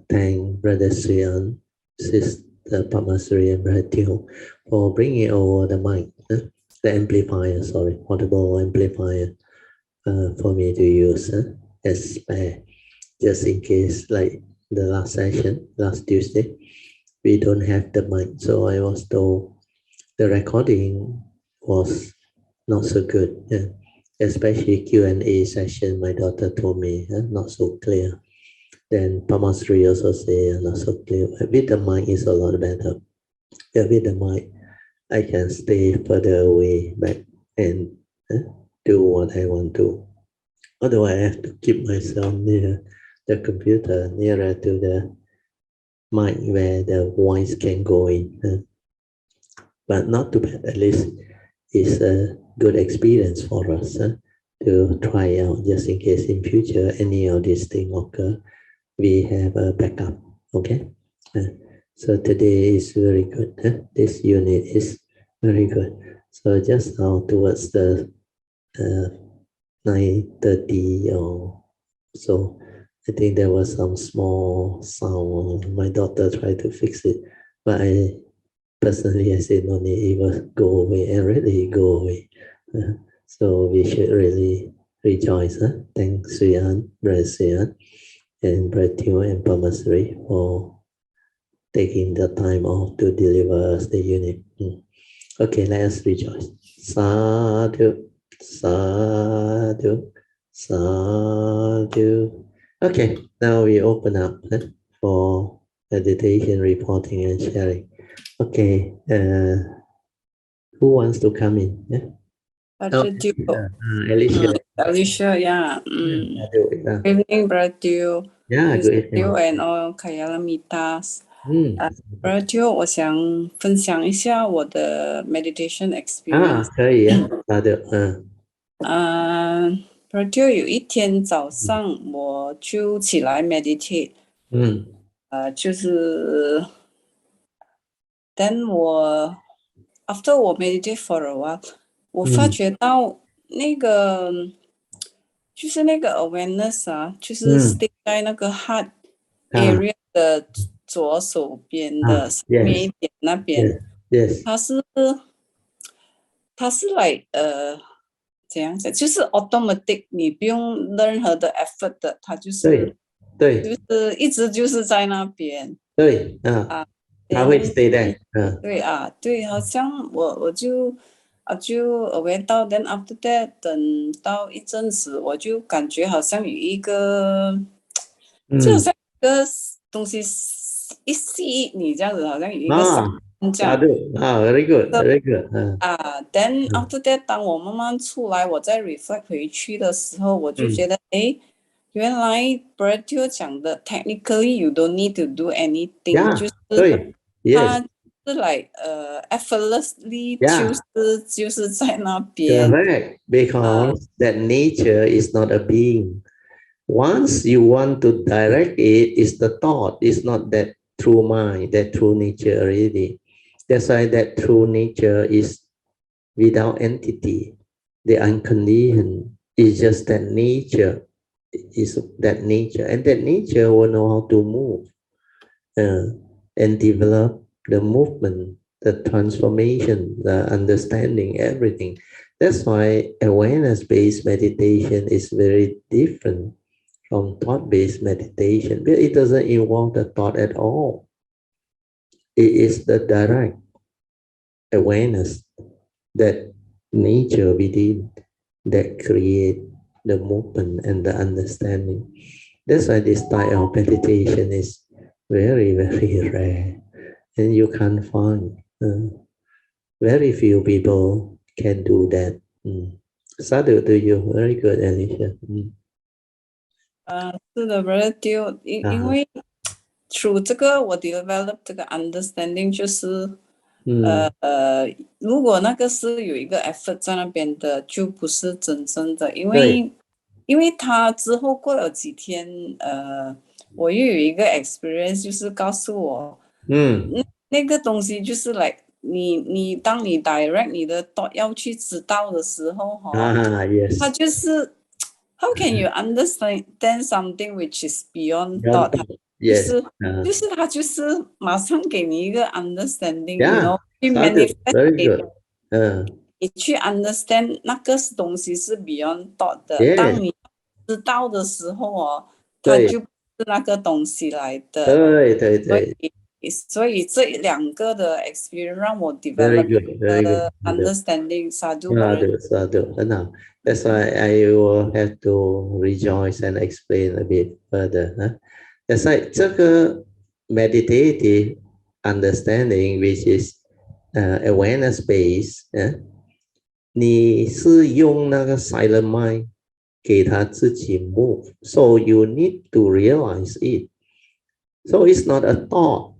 thank Brother Hsuan, Sister Pamasri, and Brother Teo for bringing over the mic, the amplifier, portable amplifier for me to use as spare, just in case, like the last session, last Tuesday, we don't have the mic. So I was told the recording was not so good. Especially Q&A session, my daughter told me not so clear. Then Pamasri also say not so clear. With the mic is a lot better. With the mic, I can stay further away back and do what I want to. Otherwise, I have to keep myself near the computer, nearer to the mic where the voice can go in. But not too bad. At least it's a good experience for us to try out, just in case in future any of these things occur, we have a backup. Okay, so today is very good. This unit is very good. So just now towards the 9:30 or so, I think there was some small sound. My daughter tried to fix it, but personally, I said, no need, it will go away, and really go away. So we should really rejoice. Thanks, Hsuan, Brother Hsuan, and Brother Teo and Pamasri for taking the time off to deliver us the unit. Okay, let us rejoice. Sadhu, sadhu, sadhu. Okay, now we open up for meditation, reporting, and sharing. Okay, who wants to come in? Alicia. Alicia, yeah. Good evening, Brother. Yeah, good evening. And all Kayalamitas. Bro，我想分享一下我的 meditation experience。可以啊，好的，Bro，有一天早上我就起来 meditate，就是 then after 我 meditate for a while，我发觉到那个就是那个 awareness 啊，就是 stay 在那个 heart area 的左手边的上面一点那边，它是like 怎样讲，就是 automatic， 你不用任何的 effort 的，它就是就是一直就是在那边。对它会 stay there。对，好像我就aware 到 then after that 等到一阵子，我就感觉好像有一个就好像一个东西一吸你这样子，好像有一个这样very good。then after that 当我慢慢出来，我再 reflect 回去的时候，我就觉得原来 Brett 讲的 technically you don't need to do anything， 就是它是 like effortlessly 就是在那边。Correct, because that nature is not a being. Once you want to direct it, it's the thought, it's not that true mind, that true nature already. That's why that true nature is without entity. The unconditioned is just that nature, is that nature, and that nature will know how to move and develop the movement, the transformation, the understanding, everything. That's why awareness-based meditation is very different from thought-based meditation, but it doesn't involve the thought at all. It is the direct awareness, that nature within, that create the movement and the understanding. That's why this style of meditation is very, very rare, and you can't find. Very few people can do that. Sadhu to you, very good, Alicia. 是的 ，Brett，因为 through 这个我 develop 这个 understanding， 就是如果那个是有一个 effort 在那边的，就不是真正的，因为他之后过了几天，我又有一个 experience， 就是告诉我，那个东西就是 like 你当你 direct 你的 thought 要去知道的时候，它就是。How can you understand something which is beyond thought？ 就是它就是马上给你一个 understanding， 去 manifest 给你去 understand 那个东西是 beyond thought 的。当你知道的时候它就不是那个东西来的。所以这两个的 experience 让我 develop understanding。Sadhu， 很好。That's why I will have to rejoice and explain a bit further. That's why 这个 meditative understanding, which is awareness based, 你是用那个 silent mind 给他自己 move, so you need to realize it. So it's not a thought.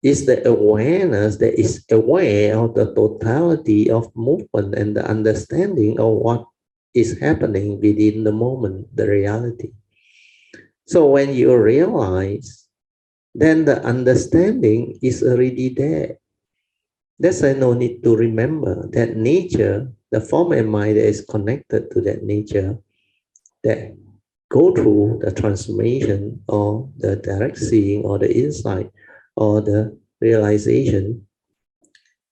Is the awareness that is aware of the totality of movement and the understanding of what is happening within the moment, the reality. So when you realize, then the understanding is already there. That's why no need to remember that nature, the form and mind that is connected to that nature, that go through the transformation or the direct seeing or the insight or the realization,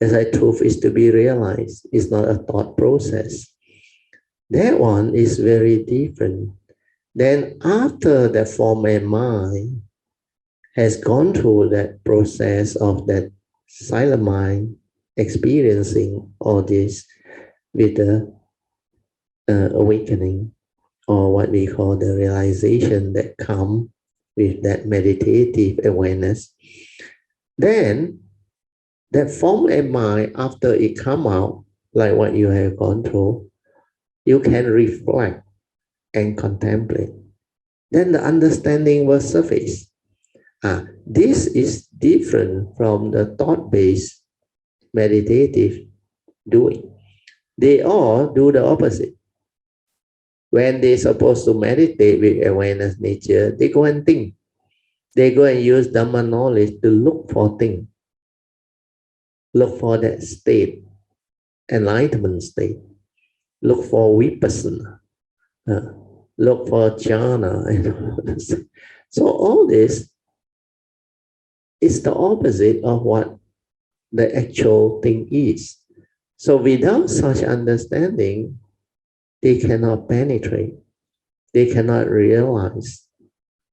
as a truth is to be realized. It's not a thought process. That one is very different. Then after the form and mind has gone through that process of that silent mind experiencing all this with the awakening, or what we call the realization that comes with that meditative awareness, then that form and mind, after it come out, like what you have gone through, you can reflect and contemplate. Then the understanding will surface. This is different from the thought-based meditative doing. They all do the opposite. When they're supposed to meditate with awareness nature, they go and think. They go and use Dhamma knowledge to look for things. Look for that state, enlightenment state. Look for vipassana. Look for jhana. So all this is the opposite of what the actual thing is. So without such understanding, they cannot penetrate. They cannot realize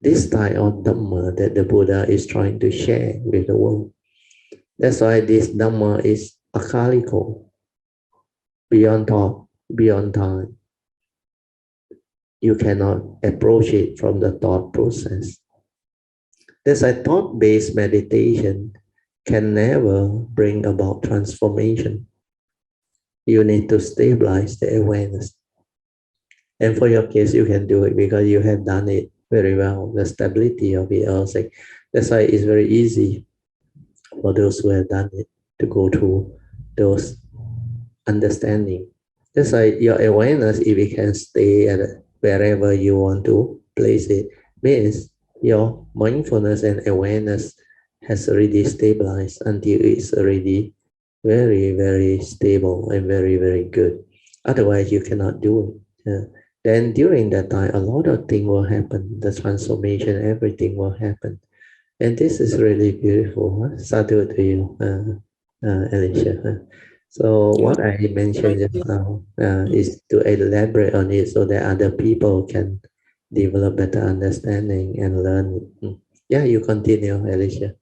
this type of Dhamma that the Buddha is trying to share with the world. That's why this Dhamma is akaliko, beyond thought, beyond time. You cannot approach it from the thought process. That's why thought-based meditation can never bring about transformation. You need to stabilize the awareness. And for your case, you can do it because you have done it very well. The stability of it also. That's why it's very easy for those who have done it to go through those understanding. That's why your awareness, if it can stay at wherever you want to place it, means your mindfulness and awareness has already stabilized until it's already very, very stable and very, very good. Otherwise, you cannot do it. Then during that time, a lot of things will happen. The transformation, everything will happen. And this is really beautiful. Sadhu to you, Alicia. So what I mentioned just now is to elaborate on it so that other people can develop better understanding and learn. Yeah, you continue, Alicia.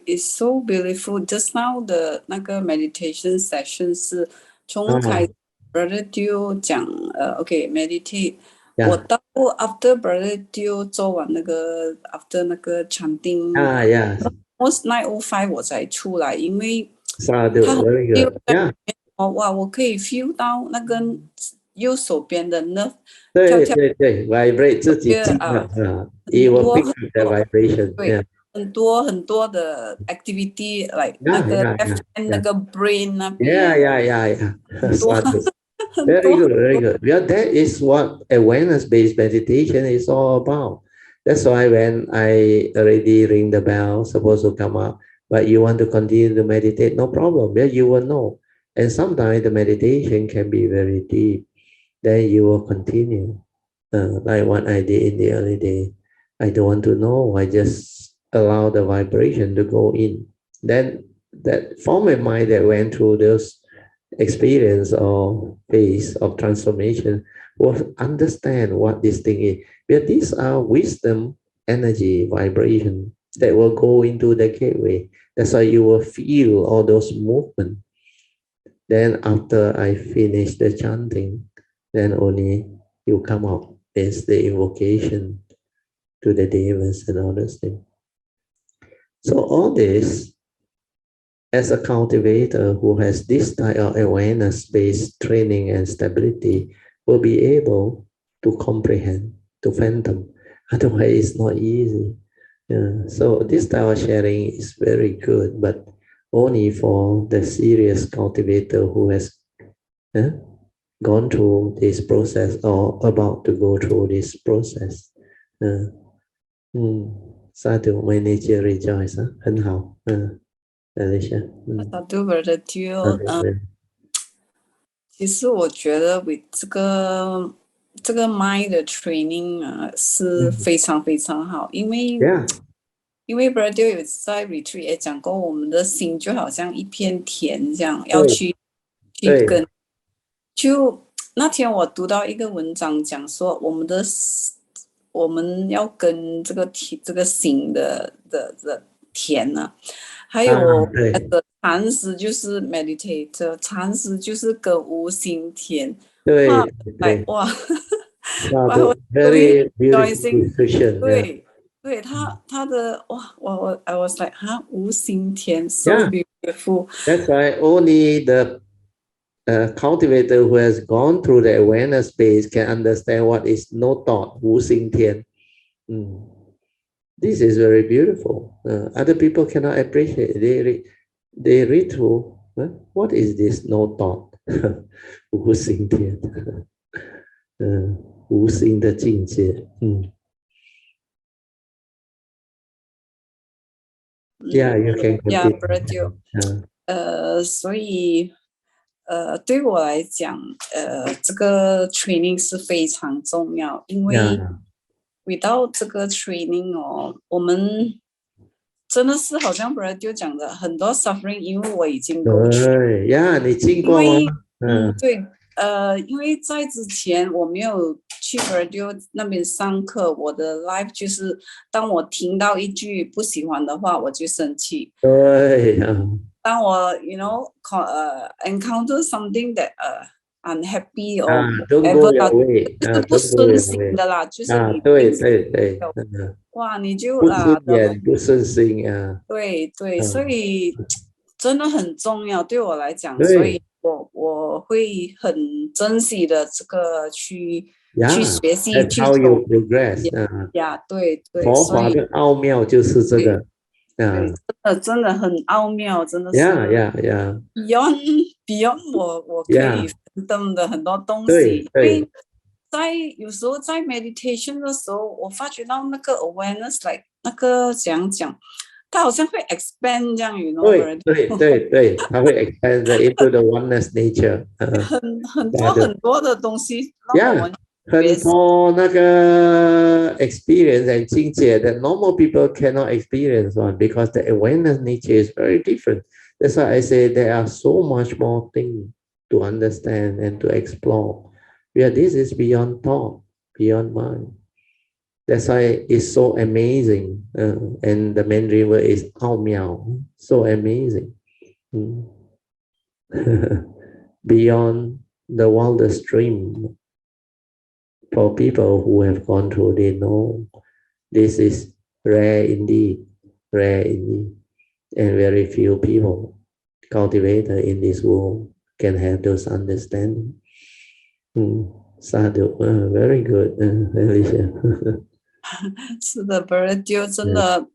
It's so beautiful. Just now the 那个 meditation session 是从开 Brother Teo 讲OK meditate。我到 after Brother Teo 做完那个 after 那个 chanting almost 9:05我才出来，因为他很 feel 哇，我可以 feel 到那个右手边的 nerve 对 vibrate 自己进了it will pick up the vibration。 对，很多的 activity like 那个 left hand 那个 brain 那边 Very good, very good. Well, that is what awareness-based meditation is all about. That's why when I already ring the bell, supposed to come up, but you want to continue to meditate, no problem. Yeah, you will know. And sometimes the meditation can be very deep. Then you will continue. Like what I did in the early day. I don't want to know. I just allow the vibration to go in. Then that form of mind that went through those experience or phase of transformation will understand what this thing is. But these are wisdom, energy, vibration that will go into the gateway. That's why you will feel all those movements. Then after I finish the chanting, then only you come out as the invocation to the devas and all those things. So all this, as a cultivator who has this type of awareness-based training and stability, will be able to comprehend, to fathom. Otherwise, it's not easy. So this type of sharing is very good, but only for the serious cultivator who has gone through this process or about to go through this process. Sadhu, my nature rejoice. 很好。Alicia. Sadhu Brother Teo。其实我觉得 with 这个 mind 的 training 是非常非常好，因为 Brother Teo 有在 retreat 也讲过，我们的心就好像一片田这样，要去跟。就那天我读到一个文章讲说，我们要跟这个心的田呢，还有那个禅师就是 meditator， 禅师就是跟无心田。对，哇，very beautiful description。对，他的哇，我 I was like 无心田 so beautiful。 That's why only the cultivator who has gone through the awareness base can understand what is no thought, 无心田。This is very beautiful. Other people cannot appreciate. They read through. What is this? No thought. 无形天，无形的境界。Yeah, you can continue. Yeah, Brother. 所以对我来讲，这个 training 是非常重要，因为 without 这个 training 我们真的是好像 Brother 讲的很多 suffering， 因为我已经过去。对呀，你经过吗？对，因为在之前我没有去 Brother 那边上课，我的 life 就是当我听到一句不喜欢的话，我就生气。对呀。当我 encounter something that unhappy or whatever， 就是不顺心的啦，就是你对，哇，你就不顺眼不顺心啊。对，所以真的很重要对我来讲，所以我会很珍惜的这个去学习去走。How you progress？ 对，佛法的奥妙就是这个。真的很奥妙，真的是。Beyond 我可以分登的很多东西，因为有时候在 meditation 的时候，我发觉到那个 awareness like 那个怎样讲，它好像会 expand 这样对，它会 expand into the oneness nature。很多的东西让我们。很多那个 experience and 境界 that normal people cannot experience one because the awareness nature is very different. That's why I say there are so much more things to understand and to explore. Yeah, this is beyond thought, beyond mind. That's why it's so amazing. And the main river is Ao Miao, so amazing. Beyond the wildest dream. For people who have gone through, they know this is rare indeed, and very few people cultivated in this world can have those understanding. Sadhu, very good, Alicia. 是的 Brother 真的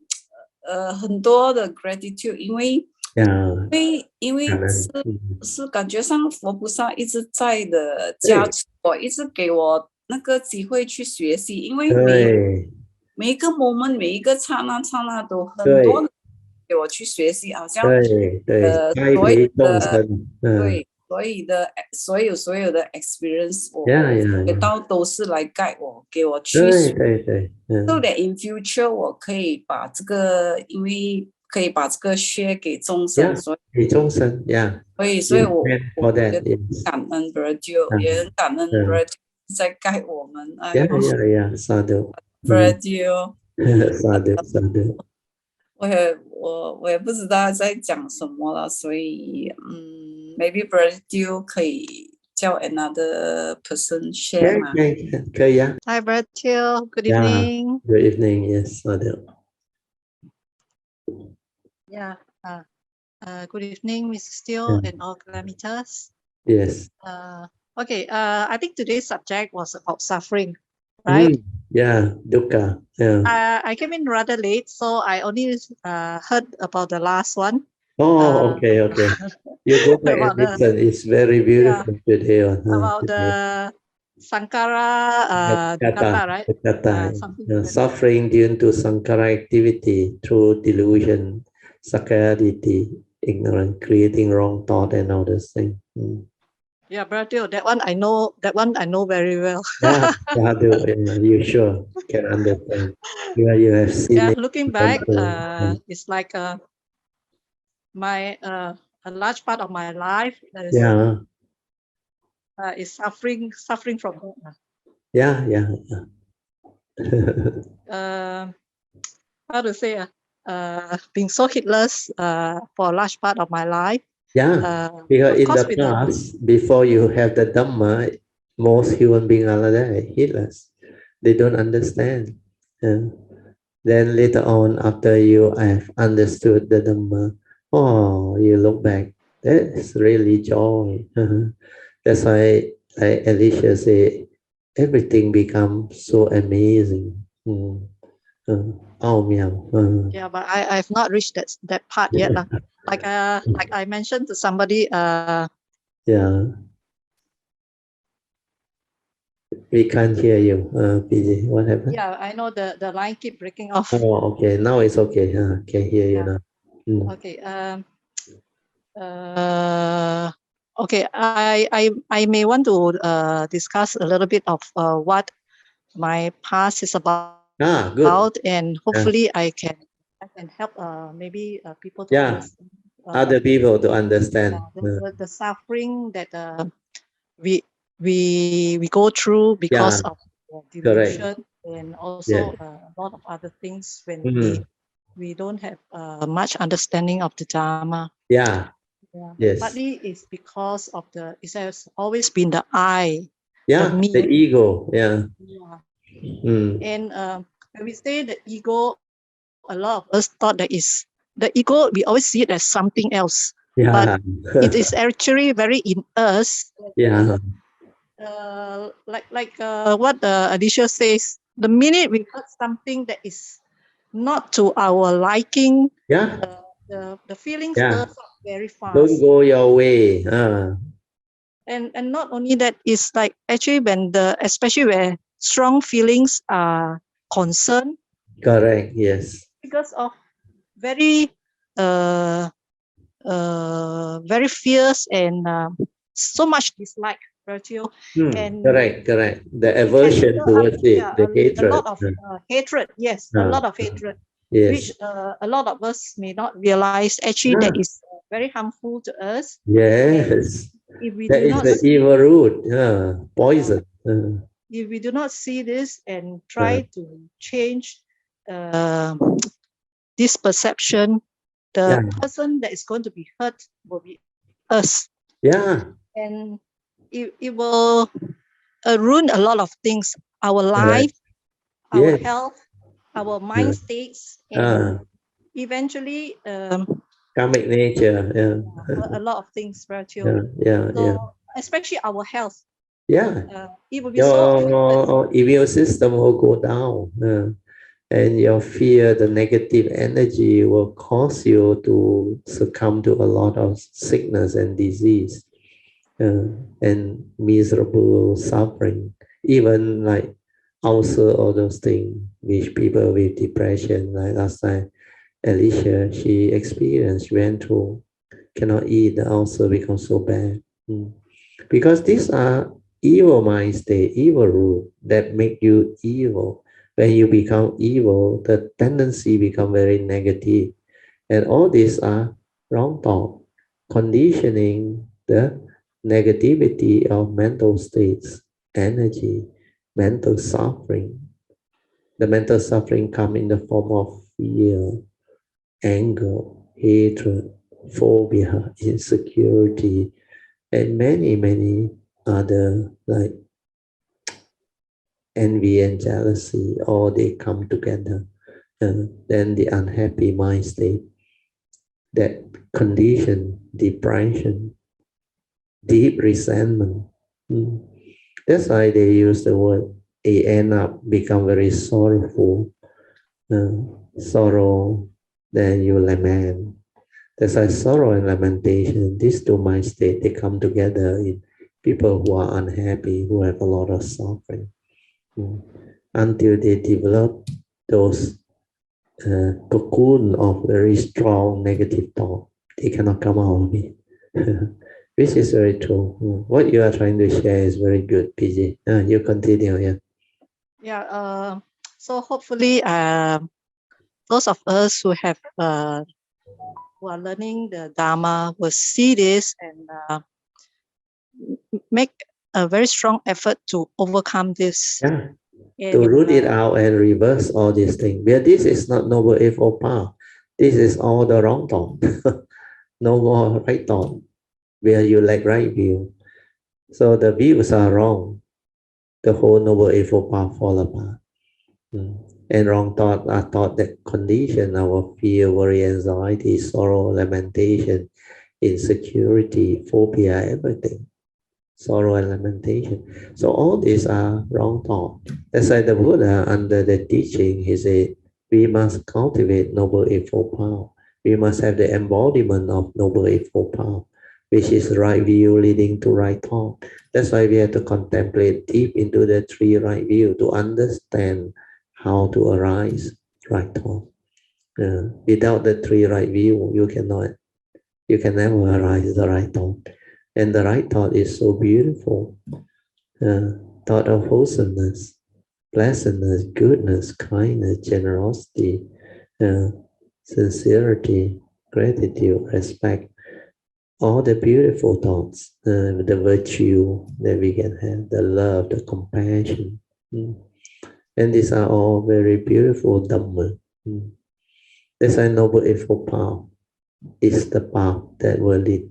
很多的 gratitude， 因为是感觉上佛菩萨一直在的加持我，一直给我那个机会去学习，因为每一个 moment 每一个刹那都很多人给我去学习，好像所有的 experience 我学到都是来 guide 我，给我去学。对So that in future 我可以把这个，因为可以把这个学给众生，所以给众生所以我感恩 Brother， 也很感恩 Brother 在guide我们。Sadhu Brother， Sadhu。我也不知道在讲什么了，所以maybe Brother 可以叫 another person share 吗？可以啊。Hi Brother, good evening. Good evening, yes, Sadhu. Yeah. Good evening, Mr. Steele and all Kalamitas. Yes. Okay. I think today's subject was about suffering, right? Dukkha. I came in rather late, so I only heard about the last one. Okay. You go back and listen. It's very beautiful today. About the Sankara Dukkha, right? Suffering due to Sankara activity through delusion, Sakkayaditi, ignorance, creating wrong thought and all those things. Yeah, Brother, that one I know very well. You sure can understand. You have seen it. Looking back, it's like a large part of my life that is suffering from that. How to say being so heedless for a large part of my life. Because in the past, before you have the Dhamma, most human beings are there, heedless. They don't understand. Then later on, after you have understood the Dhamma, you look back, that's really joy. That's why, like Alicia said, everything becomes so amazing. 奥妙。Yeah, but I've not reached that part yet. Like I mentioned to somebody. Yeah. We can't hear you, PJ. What happened? Yeah, I know the line keep breaking off. Oh, okay. Now it's okay. Can hear you now. Okay. Okay. I may want to discuss a little bit of what my past is about. Good. And hopefully I can help maybe people to understand. Other people to understand. The suffering that we go through because of delusion, and also a lot of other things when we don't have much understanding of the Dharma. Yes. Partly it's because of it has always been the I, the me, the ego. And when we say the ego, a lot of us thought that is the ego. We always see it as something else, but it is actually very in us. Like what Alicia says, the minute we heard something that is not to our liking, the feelings burst up very fast. Don't go your way. And not only that, it's like actually when especially where strong feelings are concerned. Correct. Yes. Because of very very fierce and so much dislike, virtue. And correct. The aversion towards it, the hatred. A lot of hatred. Yes, a lot of hatred. Which a lot of us may not realize actually that is very harmful to us. Yes. If we that do is not the evil root, poison. If we do not see this and try to change this perception, the person that is going to be hurt will be us. And it will ruin a lot of things, our life, our health, our mind states, and eventually karmic nature. A lot of things, spiritual. Especially our health. It will be your immune system will go down. And your fear, the negative energy will cause you to succumb to a lot of sickness and disease and miserable suffering, even like ulcer, all those things, which people with depression, like last time, Alicia, she experienced, went through, cannot eat, the ulcer becomes so bad. Because these are evil mind state, evil root that make you evil. When you become evil, the tendency become very negative. And all these are wrong thought, conditioning the negativity of mental states, energy, mental suffering. The mental suffering come in the form of fear, anger, hatred, phobia, insecurity, and many other like envy and jealousy, all they come together. Then the unhappy mind state, that condition, depression, deep resentment. That's why they use the word, they end up become very sorrowful. Sorrow, then you lament. That's why sorrow and lamentation, these two mind states, they come together in people who are unhappy, who have a lot of suffering. Until they develop those cocoon of very strong negative thought, they cannot come out of it. Which is very true. What you are trying to share is very good, PJ. You continue, so hopefully those of us who have who are learning the Dharma will see this and make a very strong effort to overcome this. To root it out and reverse all these things. But this is not Noble Eightfold Path. This is all the wrong thought. No more right thought, where you lack right view. So the views are wrong. The whole Noble Eightfold Path fall apart. And wrong thought are thought that condition our fear, worry, anxiety, sorrow, lamentation, insecurity, phobia, everything. Sorrow and lamentation. So all these are wrong thought. That's why the Buddha, under the teaching, he said, we must cultivate Noble Eightfold Path. We must have the embodiment of Noble Eightfold Path, which is right view leading to right thought. That's why we have to contemplate deep into the three right view to understand how to arise right thought. Without the three right view, you can never arise the right thought. And the right thought is so beautiful. Thought of wholesomeness, pleasantness, goodness, kindness, generosity, sincerity, gratitude, respect, all the beautiful thoughts, the virtue that we can have, the love, the compassion. And these are all very beautiful Dhamma. That's why Noble Eightfold Path is the path that will lead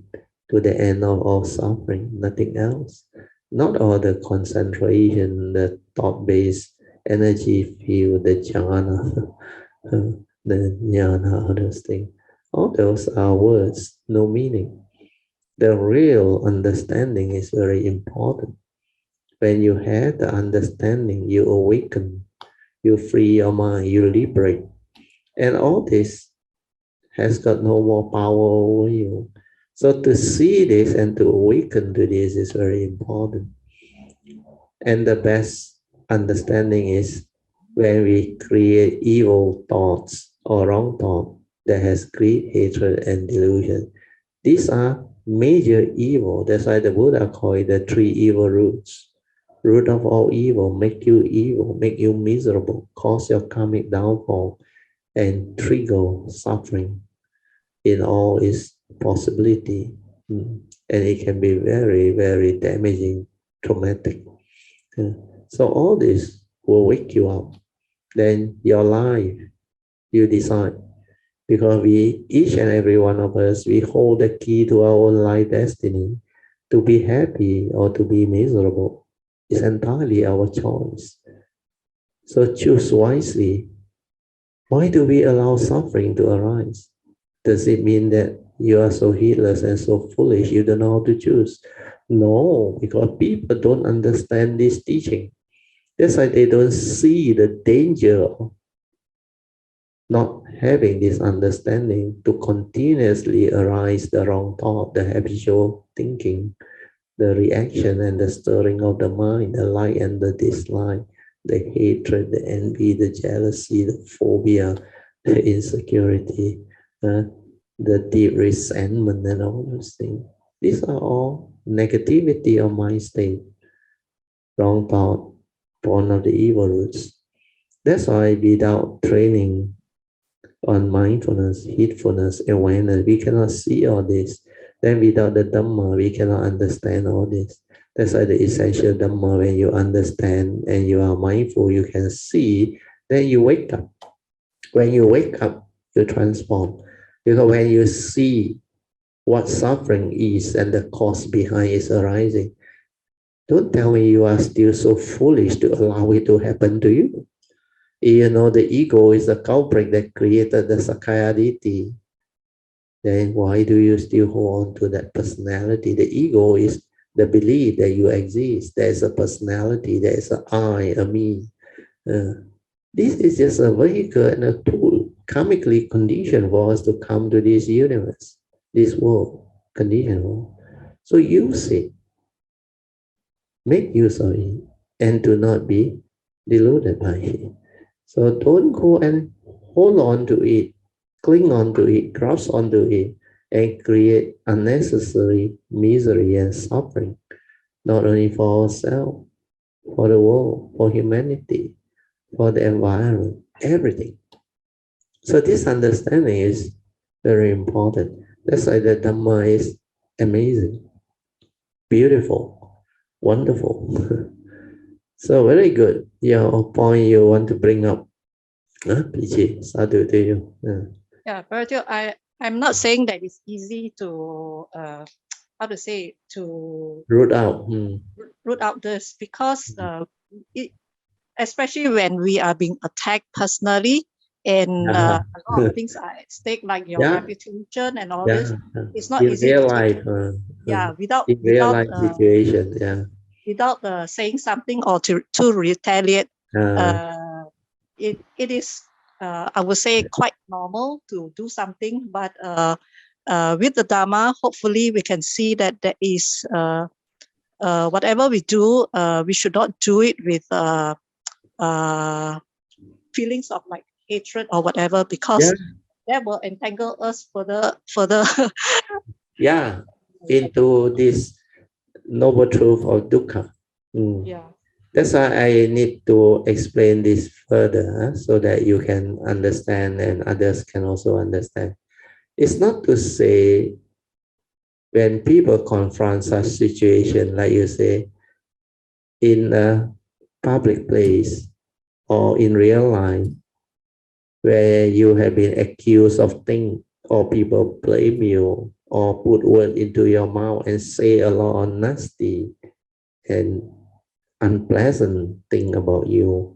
to the end of all suffering, nothing else. Not all the concentration, the thought-based energy field, the jhana, the jnana, all those things. All those are words, no meaning. The real understanding is very important. When you have the understanding, you awaken, you free your mind, you liberate. And all this has got no more power over you. So to see this and to awaken to this is very important. And the best understanding is when we create evil thoughts or wrong thought that has greed, hatred, and delusion. These are major evil. That's why the Buddha called it the three evil roots. Root of all evil, make you evil, make you miserable, cause your karmic downfall, and trigger suffering in all its possibility. And it can be very, very damaging, traumatic. So all this will wake you up. Then your life, you decide. Because we, each and every one of us, we hold the key to our own life destiny. To be happy or to be miserable is entirely our choice. So choose wisely. Why do we allow suffering to arise? Does it mean that you are so heedless and so foolish, you don't know how to choose? No, because people don't understand this teaching. That's why they don't see the danger of not having this understanding to continuously arise the wrong thought, the habitual thinking, the reaction and the stirring of the mind, the like and the dislike, the hatred, the envy, the jealousy, the phobia, the insecurity, the deep resentment and all those things. These are all negativity of mind state, wrong thought, born of the evil roots. That's why without training on mindfulness, heedfulness, awareness, we cannot see all this. Then without the Dhamma, we cannot understand all this. That's why the essential Dhamma, when you understand and you are mindful, you can see, then you wake up. When you wake up, you transform. Because when you see what suffering is and the cause behind its arising, don't tell me you are still so foolish to allow it to happen to you. You know the ego is the culprit that created the Sakkaya Ditthi. Then why do you still hold on to that personality? The ego is the belief that you exist. There is a personality, there is an I, a me. This is just a vehicle and a tool, karmically conditioned for us to come to this universe, this world, conditioned world. So use it, make use of it, and do not be deluded by it. So don't go and hold on to it, cling on to it, grasp onto it, and create unnecessary misery and suffering, not only for ourselves, for the world, for humanity, for the environment, everything. So this understanding is very important. That's why the Dhamma is amazing, beautiful, wonderful. So very good. Your point you want to bring up. Pichi, sadhu to you. Yeah, Virgil, I'm not saying that it's easy to root out. Root out this, because especially when we are being attacked personally, and a lot of things are at stake, like your reputation and all this. It's not in easy real to life. Without real life situation. Without saying something or to retaliate. It is I would say quite normal to do something, but with the Dharma, hopefully we can see that there is whatever we do, we should not do it with feelings of like hatred or whatever, because that will entangle us further. Yeah, into this noble truth of dukkha. Yeah. That's why I need to explain this further so that you can understand and others can also understand. It's not to say when people confront such situation, like you say, in a public place or in real life, where you have been accused of things or people blame you or put words into your mouth and say a lot of nasty and unpleasant thing about you,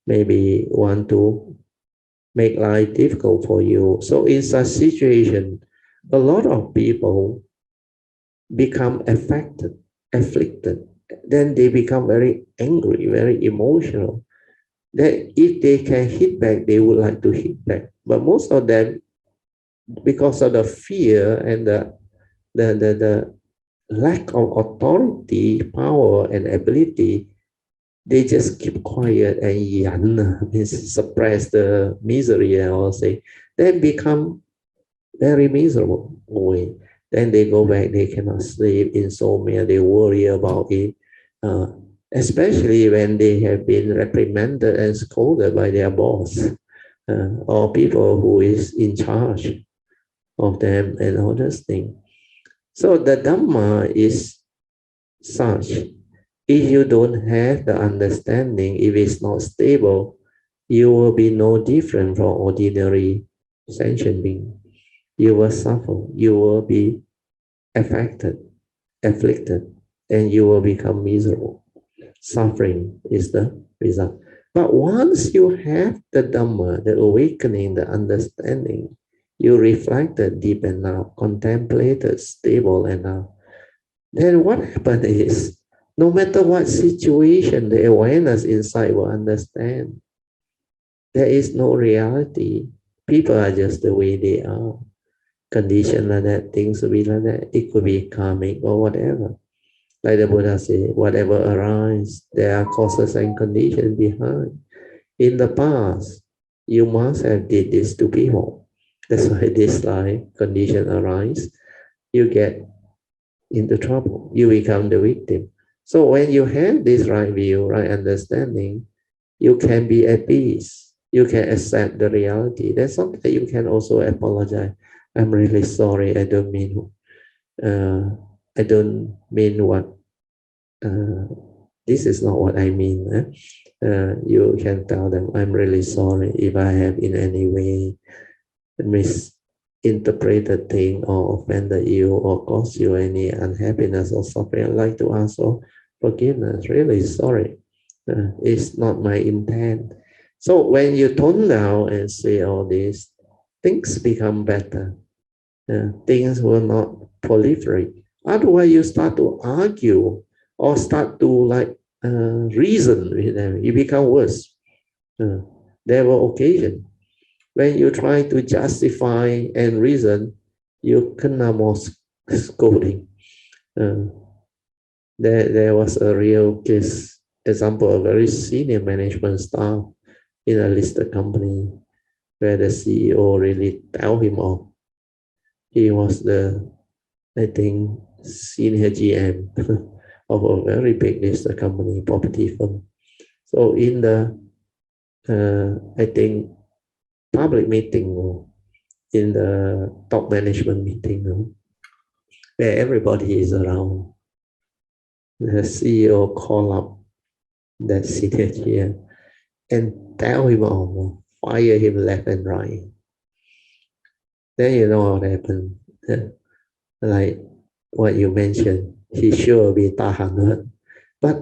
maybe want to make life difficult for you. So in such situation, a lot of people become afflicted. Then they become very angry, very emotional. That if they can hit back, they would like to hit back. But most of them, because of the fear and the lack of authority, power, and ability, they just keep quiet and yan, means suppress the misery, I will say. Then become very miserable way. Then they go back, they cannot sleep, insomnia, they worry about it. Especially when they have been reprimanded and scolded by their boss or people who is in charge of them and all those things. So the Dhamma is such. If you don't have the understanding, if it's not stable, you will be no different from ordinary sentient being. You will suffer, you will be afflicted, and you will become miserable. Suffering is the result. But once you have the Dhamma, the awakening, the understanding, you reflected deep enough, contemplated stable enough, then what happens is, no matter what situation, the awareness inside will understand. There is no reality. People are just the way they are. Condition like that, things will be like that. It could be karmic or whatever. Like the Buddha said, whatever arises, there are causes and conditions behind. In the past, you must have did this to people. That's why this life condition arise. You get into trouble. You become the victim. So when you have this right view, right understanding, you can be at peace. You can accept the reality. That's something that you can also apologize. I'm really sorry. I don't mean what. This is not what I mean. You can tell them, I'm really sorry if I have in any way misinterpreted thing or offended you or caused you any unhappiness or suffering. I'd like to ask for forgiveness. Really sorry. It's not my intent. So when you tone down and say all this, things become better. Things will not proliferate. Otherwise, you start to argue or start to reason with them. You become worse. There were occasions when you try to justify and reason, you kena more scolding. There was a real case, example, a very senior management staff in a listed company where the CEO really tell him off. He was the, I think, senior GM of a very big listed company, property firm. So in the, I think, public meeting, in the top management meeting, where everybody is around, the CEO call up that senior GM and tell him off, fire him left and right. Then you know what happened. Like what you mentioned, he sure be tahan. But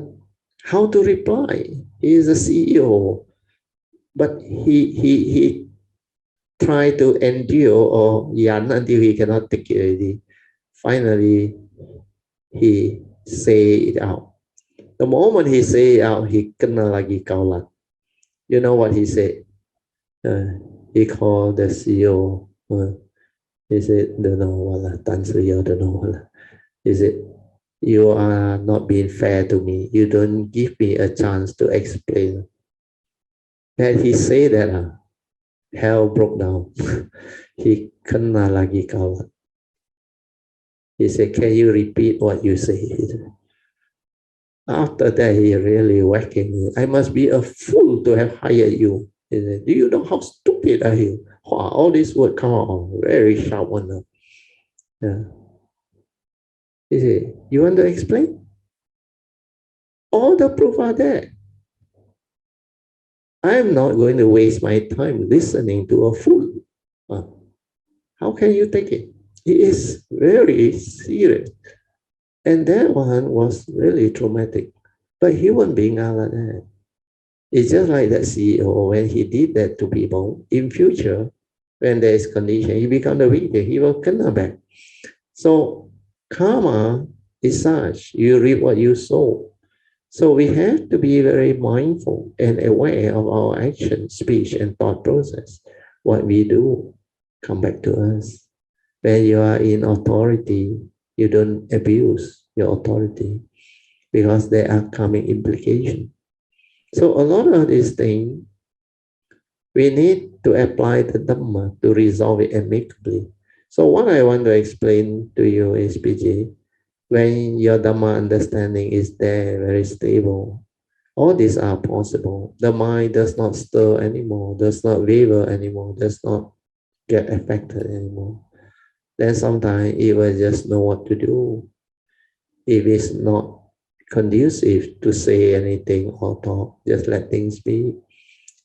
how to reply? He is a CEO, but he try to endure or yan until he cannot take it already. Finally, he say it out. The moment he say it out, he kena lagi kaulat. You know what he said? He called the CEO. He said, don't know what, Tan CEO, don't know what. He said, you are not being fair to me. You don't give me a chance to explain. And he said that hell broke down. He kena lagi kawan. He said, can you repeat what you say? After that, he really whacking me. I must be a fool to have hired you. He said, do you know how stupid are you? Wow, all these words come on, very sharp one. Yeah. He said, you want to explain? All the proof are there. I'm not going to waste my time listening to a fool. How can you take it? It is very serious. And that one was really traumatic. But human beings are like that. It's just like that CEO, when he did that to people, in future, when there is condition, he become the victim, he will come back. So karma is such, you reap what you sow. So we have to be very mindful and aware of our action, speech, and thought process. What we do come back to us. When you are in authority, you don't abuse your authority because there are coming implications. So a lot of these things, we need to apply the Dhamma to resolve it amicably. So what I want to explain to you is, PJ, when your Dhamma understanding is there, very stable, all these are possible. The mind does not stir anymore, does not waver anymore, does not get affected anymore. Then sometimes it will just know what to do. If it's not conducive to say anything or talk, just let things be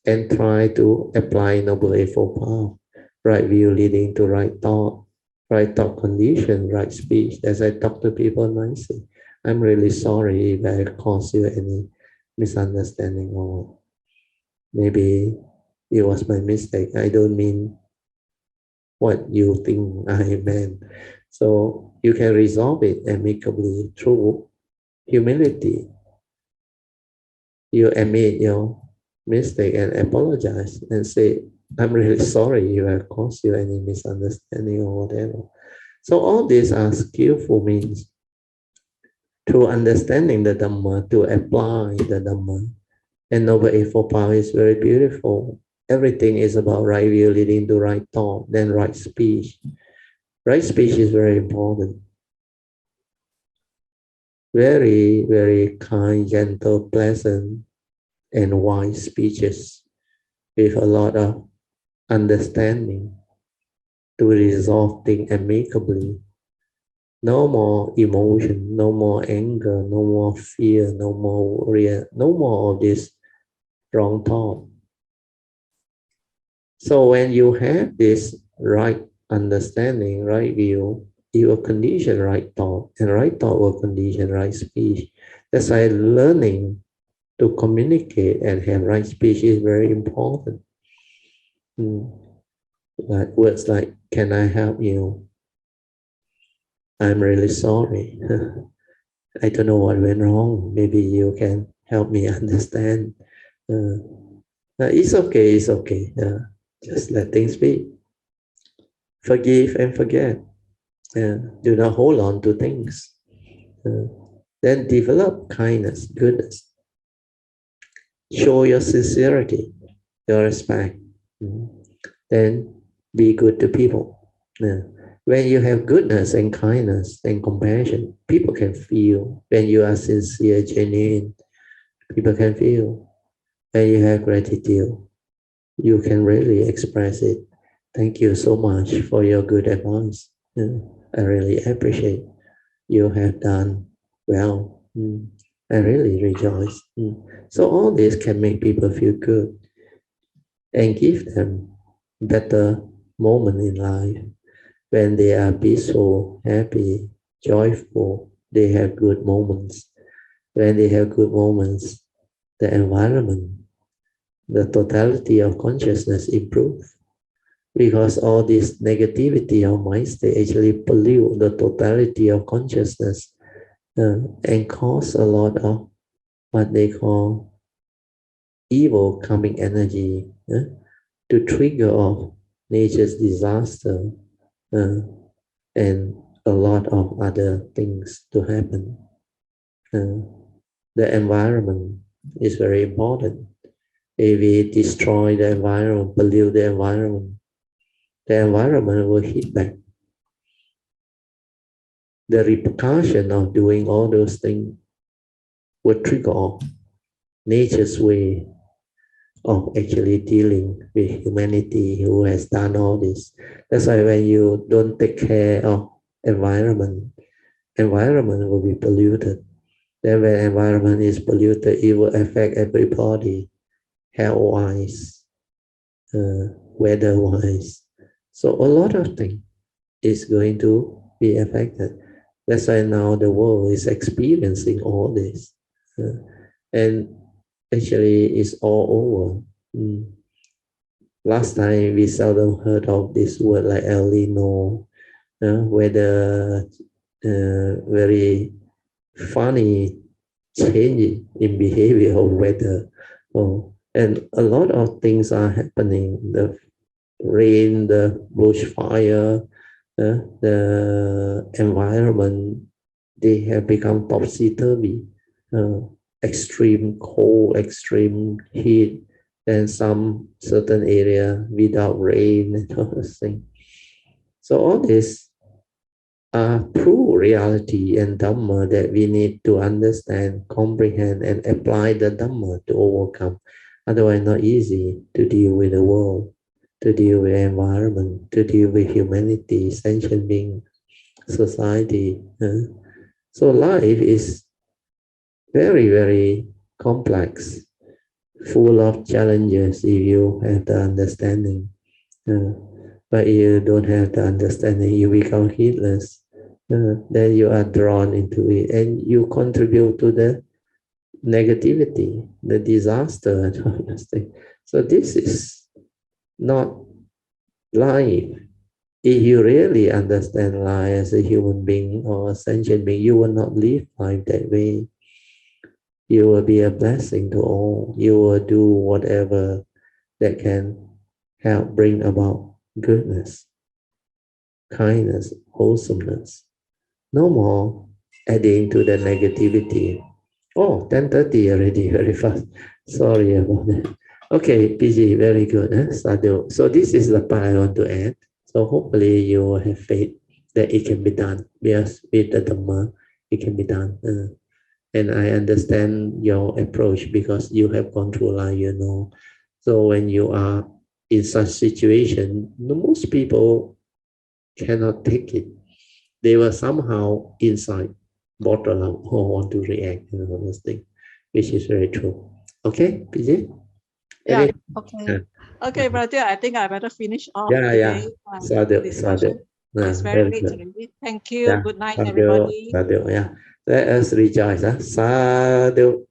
and try to apply Noble Eightfold Path, right view leading to right thought condition, right speech. As I talk to people nicely, I'm really sorry if I caused you any misunderstanding, or maybe it was my mistake. I don't mean what you think I meant. So you can resolve it amicably through humility. You admit your mistake and apologize and say, I'm really sorry if I caused you any misunderstanding or whatever. So all these are skillful means through understanding the Dhamma to apply the Dhamma. And Noble Eightfold Path is very beautiful. Everything is about right view leading to right thought, then right speech. Right speech is very important. Very, very kind, gentle, pleasant, and wise speeches with a lot of understanding to resolve things amicably. No more emotion, no more anger, no more fear, no more worry, no more of this wrong thought. So when you have this right understanding, right view, it will condition right thought, and right thought will condition right speech. That's why learning to communicate and have right speech is very important. Like words like, can I help you? I'm really sorry. I don't know what went wrong. Maybe you can help me understand. It's okay, it's okay. Just let things be. Forgive and forget. Do not hold on to things. Then develop kindness, goodness. Show your sincerity, your respect. Then be good to people. When you have goodness and kindness and compassion, people can feel. When you are sincere, genuine, people can feel. When you have gratitude, you can really express it. Thank you so much for your good advice. I really appreciate you have done well. I really rejoice. So all this can make people feel good and give them better moment in life. When they are peaceful, happy, joyful, they have good moments. When they have good moments, the environment, the totality of consciousness improves. Because all this negativity of minds, they actually pollute the totality of consciousness and cause a lot of what they call evil coming energy. to trigger off nature's disaster and a lot of other things to happen. The environment is very important. If we destroy the environment, pollute the environment will hit back. The repercussion of doing all those things will trigger off nature's way of actually dealing with humanity who has done all this. That's why when you don't take care of environment will be polluted. Then when environment is polluted, it will affect everybody, health-wise, weather-wise. So a lot of things is going to be affected. That's why now the world is experiencing all this. And actually it's all over. Last time we seldom heard of this word like El Nino, weather, very funny change in behavior of weather. And a lot of things are happening. The rain, the bushfire, the environment, they have become topsy-turvy. Extreme cold, extreme heat, and some certain area without rain and all those things. So all this are true reality and Dharma that we need to understand, comprehend, and apply the Dharma to overcome. Otherwise, not easy to deal with the world, to deal with environment, to deal with humanity, sentient being, society. So life is very, very complex, full of challenges if you have the understanding. But if you don't have the understanding, you become heedless. Then you are drawn into it and you contribute to the negativity, the disaster, and all those things. So this is not life. If you really understand life as a human being or a sentient being, you will not live life that way. You will be a blessing to all. You will do whatever that can help bring about goodness, kindness, wholesomeness. No more adding to the negativity. Oh, 10:30 already, very fast. Sorry about that. Okay, PG, very good. Sadhu. So this is the part I want to add. So hopefully you will have faith that it can be done. Yes, with the Dhamma, it can be done. And I understand your approach because you have gone through life, you know. So when you are in such situation, most people cannot take it. They will somehow inside bottle up or want to react and all those things, which is very true. Okay, PJ? Yeah, okay. Okay, brother, I think I better finish off. Yeah. Sadhu. It's very late already. Thank you. Good night, everybody. Sadhu. Yeah. Let us rejoice. Sadhu.